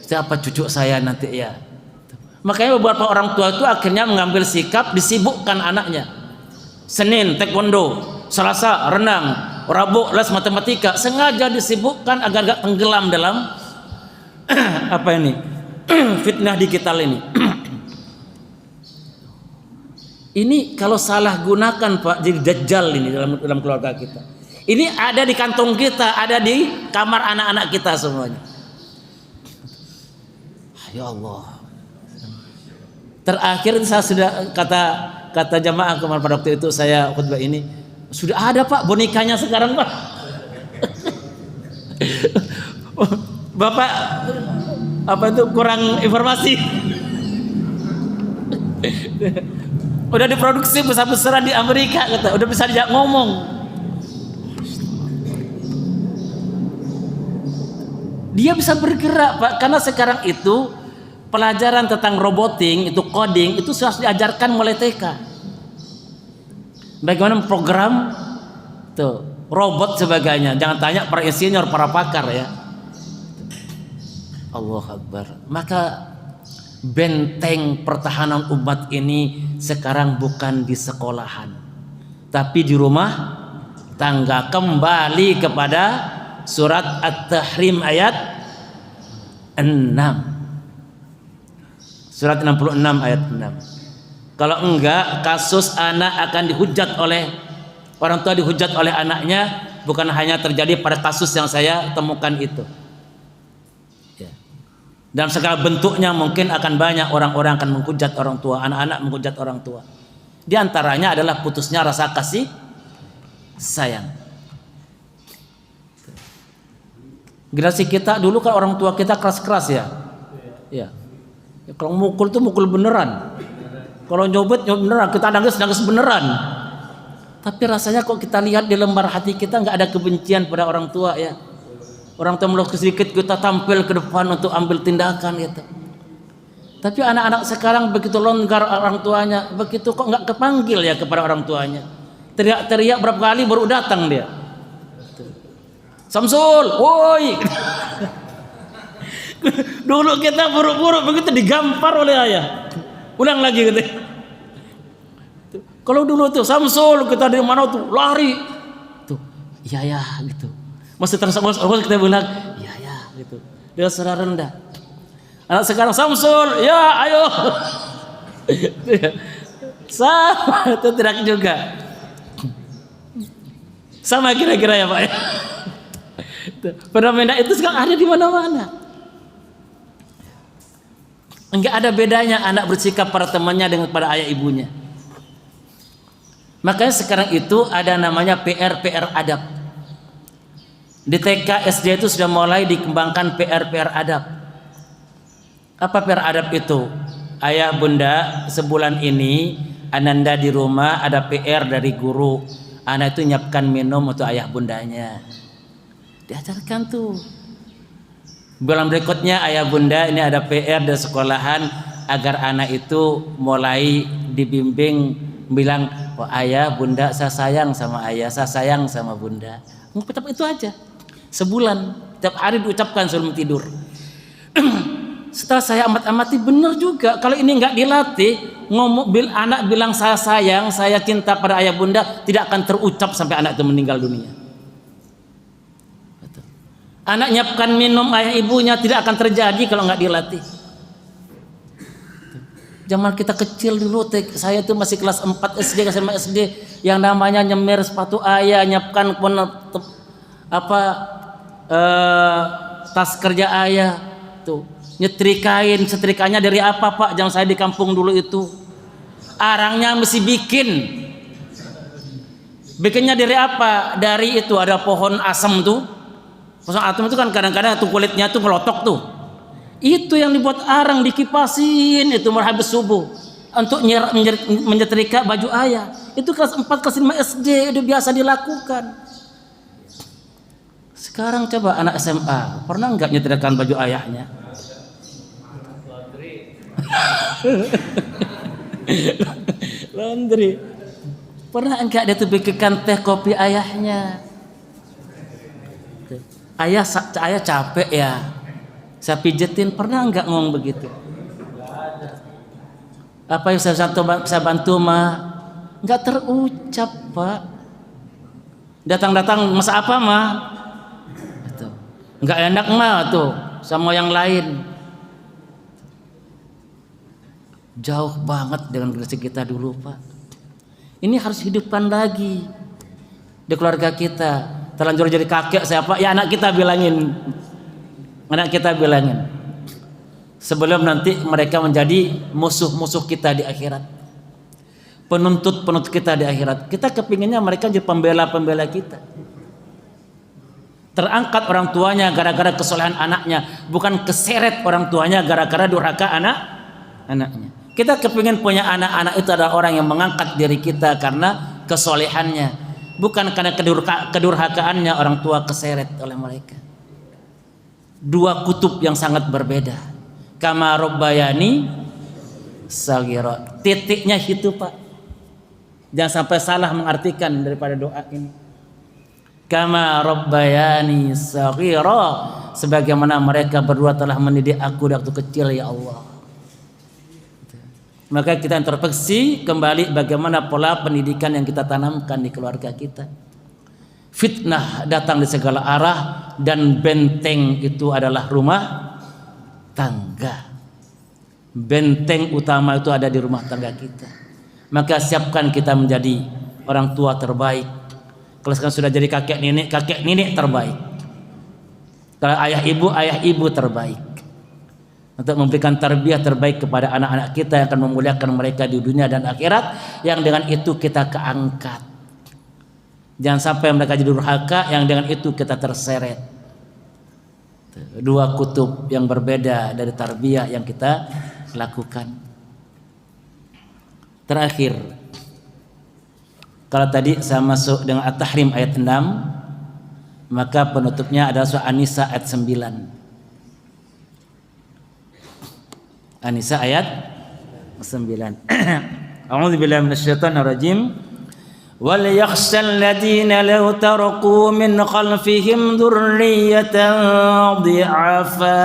Seperti apa cucu saya nanti ya? Makanya beberapa orang tua itu akhirnya mengambil sikap disibukkan anaknya. Senin taekwondo, Selasa renang, Rabu les matematika, sengaja disibukkan agar gak tenggelam dalam apa ini? Fitnah digital ini. Ini kalau salah gunakan Pak, jadi dajjal ini dalam keluarga kita. Ini ada di kantong kita, ada di kamar anak-anak kita semuanya. Ya Allah. Terakhir saya sudah kata jamaah kemarin pada waktu itu saya khutbah ini, sudah ada Pak bonekanya sekarang Pak. Bapak apa itu kurang informasi? Udah diproduksi besar-besaran di Amerika kata, udah bisa diajak ngomong. Dia bisa bergerak Pak, karena sekarang itu pelajaran tentang roboting, itu coding, itu harus diajarkan mulai TK. Bagaimana program tuh robot sebagainya. Jangan tanya para insinyur, para pakar ya. Allahu Akbar. Maka benteng pertahanan umat ini sekarang bukan di sekolahan, tapi di rumah tangga. Kembali kepada surat At-Tahrim ayat 6. Surat 66 ayat 6. Kalau enggak, kasus anak akan dihujat oleh orang tua, dihujat oleh anaknya. Bukan hanya terjadi pada kasus yang saya temukan itu ya. Dalam segala bentuknya mungkin akan banyak orang-orang akan menghujat orang tua, anak-anak menghujat orang tua. Di antaranya adalah putusnya rasa kasih sayang. Generasi kita dulu kan orang tua kita keras-keras ya. Ya. Kalau mukul tuh mukul beneran. Kalau nyobet beneran, kita nangis beneran. Tapi rasanya kok kita lihat di lembar hati kita nggak ada kebencian pada orang tua ya. Orang tua melakukan sedikit kita tampil ke depan untuk ambil tindakan gitu. Tapi anak-anak sekarang begitu longgar orang tuanya, begitu kok nggak kepanggil ya kepada orang tuanya. Teriak-teriak berapa kali baru datang dia. Samsul, woi. Dulu kita buru-buru begitu digampar oleh ayah. Ulang lagi gitu. Kalau dulu tuh Samsul kita di mana tuh lari. Tuh, iya ya gitu. Masih terus kita bilang, iya ya gitu. Dia suara rendah. Anak sekarang Samsul, ya ayo. Sama itu tidak juga. Sama kira-kira ya Pak ya. Fenomena itu sekarang ada di mana-mana. Enggak ada bedanya anak bersikap pada temannya dengan pada ayah ibunya. Makanya sekarang itu ada namanya PR adab. Di TK SD itu sudah mulai dikembangkan PR adab. Apa PR adab itu? Ayah bunda sebulan ini Ananda di rumah ada PR dari guru. Anak itu nyiapkan minum untuk ayah bundanya. Diajarkan tuh. Bulan berikutnya ayah bunda ini ada PR dari sekolahan agar anak itu mulai dibimbing bilang, oh ayah bunda saya sayang sama ayah, saya sayang sama bunda. Ngucap itu aja. Sebulan tiap hari diucapkan sebelum tidur. Setelah saya amati benar juga kalau ini nggak dilatih, anak bilang saya sayang, saya cinta pada ayah bunda tidak akan terucap sampai anak itu meninggal dunia. Anak nyiapkan minum ayah ibunya tidak akan terjadi kalau nggak dilatih. Zaman kita kecil dulu, saya tuh masih kelas 4 SD, kelas 5 SD, yang namanya nyemir sepatu ayah, nyiapkan tas kerja ayah, tuh nyetrikain, setrikanya dari apa Pak? Jangan saya di kampung dulu itu arangnya mesti bikinnya dari apa? Dari itu ada pohon asam tuh. Pohon asam itu kan kadang-kadang tuh kulitnya tuh melotok tuh. Itu yang dibuat arang, dikipasin itu habis subuh untuk menyetrika baju ayah. Itu kelas 4 kelas 5 SD itu biasa dilakukan. Sekarang coba anak SMA pernah nggak nyetrikakan baju ayahnya? Laundry. Pernah enggak dia tuh bikinkan teh kopi ayahnya? Ayah capek ya, saya pijetin. Pernah enggak ngomong begitu? Apa yang saya bantu mah? Enggak terucap Pak. Datang masa apa mah? Enggak enak mah tuh sama yang lain. Jauh banget dengan generasi kita dulu Pak. Ini harus hidupkan lagi di keluarga kita. Terlanjur jadi kakek siapa? Ya anak kita bilangin. Sebelum nanti mereka menjadi musuh-musuh kita di akhirat. Penuntut kita di akhirat. Kita kepinginnya mereka jadi pembela kita. Terangkat orang tuanya gara-gara kesolehan anaknya, bukan keseret orang tuanya gara-gara durhaka anaknya. Kita kepingin punya anak-anak itu adalah orang yang mengangkat diri kita karena kesolehannya, bukan karena kedurhakaannya orang tua keseret oleh mereka. Dua kutub yang sangat berbeda. Kama rabbayani shaghira. Titiknya itu Pak. Jangan sampai salah mengartikan daripada doa ini. Kama rabbayani shaghira, sebagaimana mereka berdua telah mendidik aku waktu kecil ya Allah. Maka kita introspeksi kembali bagaimana pola pendidikan yang kita tanamkan di keluarga kita. Fitnah datang di segala arah dan benteng itu adalah rumah tangga. Benteng utama itu ada di rumah tangga kita. Maka siapkan kita menjadi orang tua terbaik. Kalau sekarang sudah jadi kakek nenek terbaik. Kalau ayah ibu terbaik. Untuk memberikan tarbiyah terbaik kepada anak-anak kita yang akan memuliakan mereka di dunia dan akhirat, yang dengan itu kita keangkat. Jangan sampai mereka jadi durhaka yang dengan itu kita terseret. Dua kutub yang berbeda dari tarbiyah yang kita lakukan. Terakhir, kalau tadi saya masuk dengan At-Tahrim ayat 6, maka penutupnya adalah surah An-Nisa ayat 9. An-Nisa ayat 9. A'udzubillahi minasyaitonir rajim. Wal yakhshal ladzina law taraku min khalfihim dzurriyyatan dhi'afa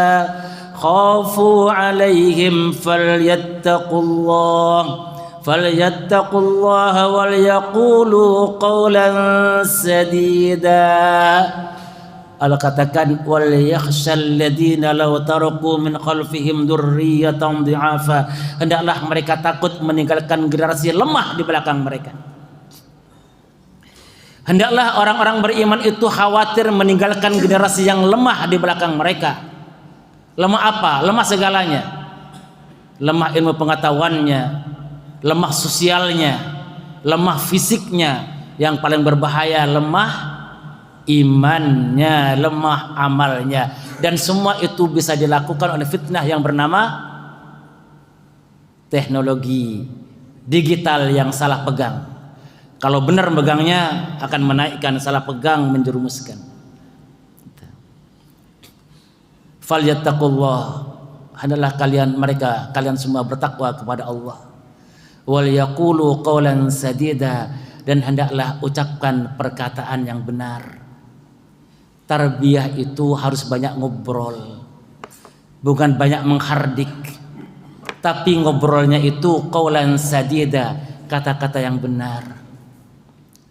khafu 'alaihim falyattaqullaha wal yaqulu qawlan sadida. Allah katakan wal yakhshal ladzina law taraku min khalfihim dzurriyyatan dhi'afa, hendaklah mereka takut meninggalkan generasi lemah di belakang mereka. Hendaklah orang-orang beriman itu khawatir meninggalkan generasi yang lemah di belakang mereka. Lemah apa? Lemah segalanya. Lemah ilmu pengetahuannya, lemah sosialnya, lemah fisiknya, yang paling berbahaya lemah imannya, lemah amalnya. Dan semua itu bisa dilakukan oleh fitnah yang bernama teknologi digital yang salah pegang. Kalau benar megangnya akan menaikkan, salah pegang menjerumuskan. Falyattaqullah, hendaklah kalian semua bertakwa kepada Allah. Wal yaqulu qawlan sadida, dan hendaklah ucapkan perkataan yang benar. Tarbiyah itu harus banyak ngobrol, bukan banyak menghardik, tapi ngobrolnya itu qawlan sadida, kata-kata yang benar.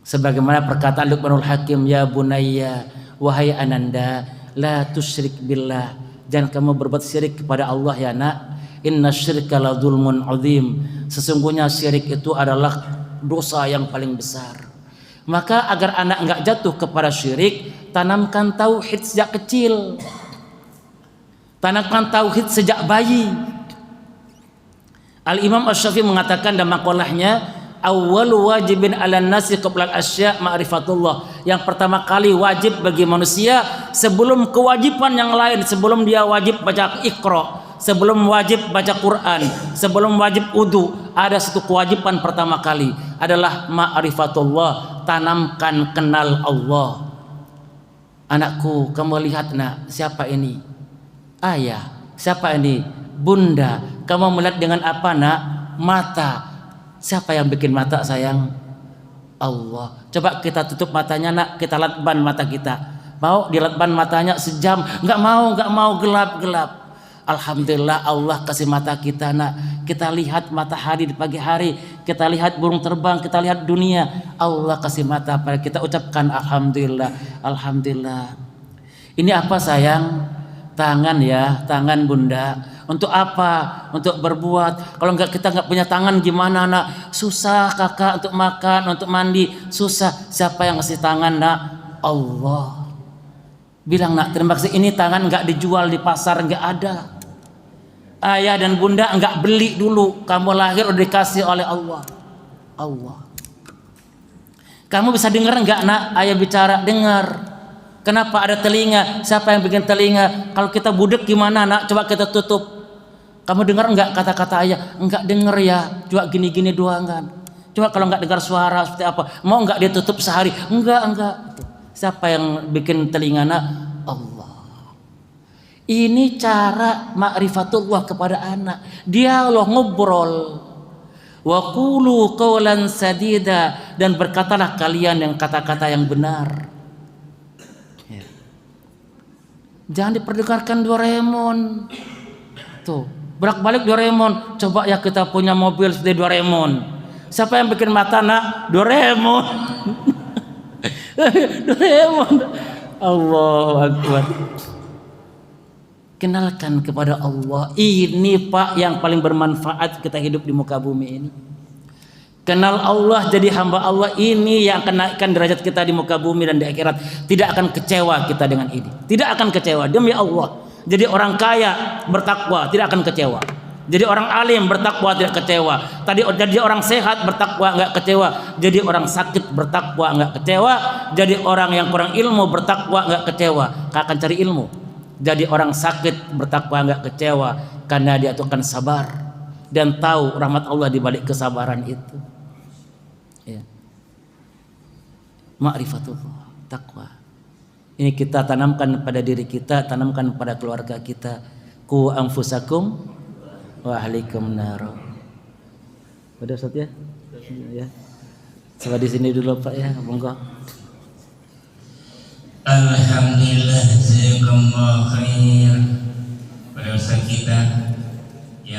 Sebagaimana perkataan Luqmanul Hakim, ya bunayya, wahai ananda, la tusyrik billah, jangan kamu berbuat syirik kepada Allah ya nak. Inna syirka la dzulmun adzim, sesungguhnya syirik itu adalah dosa yang paling besar. Maka agar anak enggak jatuh kepada syirik, tanamkan tauhid sejak kecil, tanamkan tauhid sejak bayi. Al-Imam Asy-Syafi'i mengatakan dalam maqalahnya, awwalu wajibin 'alan nasi qabla al-asya' ma'rifatullah. Yang pertama kali wajib bagi manusia sebelum kewajiban yang lain, sebelum dia wajib baca Iqra, sebelum wajib baca Quran, sebelum wajib wudu, ada satu kewajiban pertama kali adalah ma'rifatullah, tanamkan kenal Allah. Anakku, kamu lihat nak, siapa ini? Ayah. Siapa ini? Bunda. Kamu melihat dengan apa nak? Mata. Siapa yang bikin mata sayang? Allah. Coba kita tutup matanya nak, kita latban mata kita. Mau dilatban matanya sejam? Enggak mau, gelap. Alhamdulillah Allah kasih mata kita nak. Kita lihat matahari di pagi hari, kita lihat burung terbang, kita lihat dunia. Allah kasih mata pada kita, ucapkan alhamdulillah, alhamdulillah. Ini apa sayang? Tangan ya, tangan bunda. Untuk apa? Untuk berbuat. Kalau kita nggak punya tangan gimana nak? Susah kakak untuk makan, untuk mandi, susah. Siapa yang ngasih tangan nak? Allah. Bilang nak, terima kasih. Ini tangan nggak dijual di pasar, nggak ada. Ayah dan bunda nggak beli dulu. Kamu lahir udah dikasih oleh Allah. Allah. Kamu bisa dengar nggak nak? Ayah bicara, dengar. Kenapa ada telinga? Siapa yang bikin telinga? Kalau kita budek gimana nak? Coba kita tutup. Kamu dengar enggak kata-kata ayah? Enggak dengar ya. Cuma gini-gini doang kan. Coba kalau enggak dengar suara seperti apa? Mau enggak dia tutup sehari? Enggak. Siapa yang bikin telinga nak? Allah. Ini cara ma'rifatullah kepada anak. Dialog, ngobrol. Wa qulu qawlan sadida, dan berkatalah kalian yang kata-kata yang benar. Jangan diperdengarkan Doraemon. Tuh, bolak-balik Doraemon. Coba ya kita punya mobil seperti Doraemon. Siapa yang bikin mata nak? Doraemon. Doraemon. Allahu Akbar. Kenalkan kepada Allah. Ini Pak yang paling bermanfaat kita hidup di muka bumi ini. Kenal Allah, jadi hamba Allah, ini yang akan naikkan derajat kita di muka bumi dan di akhirat. Tidak akan kecewa kita dengan ini. Tidak akan kecewa, demi Allah. Jadi orang kaya bertakwa tidak akan kecewa. Jadi orang alim bertakwa tidak kecewa. Jadi orang sehat bertakwa enggak kecewa. Jadi orang sakit bertakwa enggak kecewa. Jadi orang yang kurang ilmu bertakwa enggak kecewa. Akan cari ilmu. Jadi orang sakit bertakwa nggak kecewa karena dia itu akan sabar dan tahu rahmat Allah di balik kesabaran itu. Ya. Ma'rifatullah, takwa. Ini kita tanamkan pada diri kita, tanamkan pada keluarga kita. Ku anfusakum wa ahlikum nar. Udah Ustaz ya? Ya. Coba di sini dulu Pak ya, monggo. Alhamdulillah, jazakallahu khair pada Ustaz kita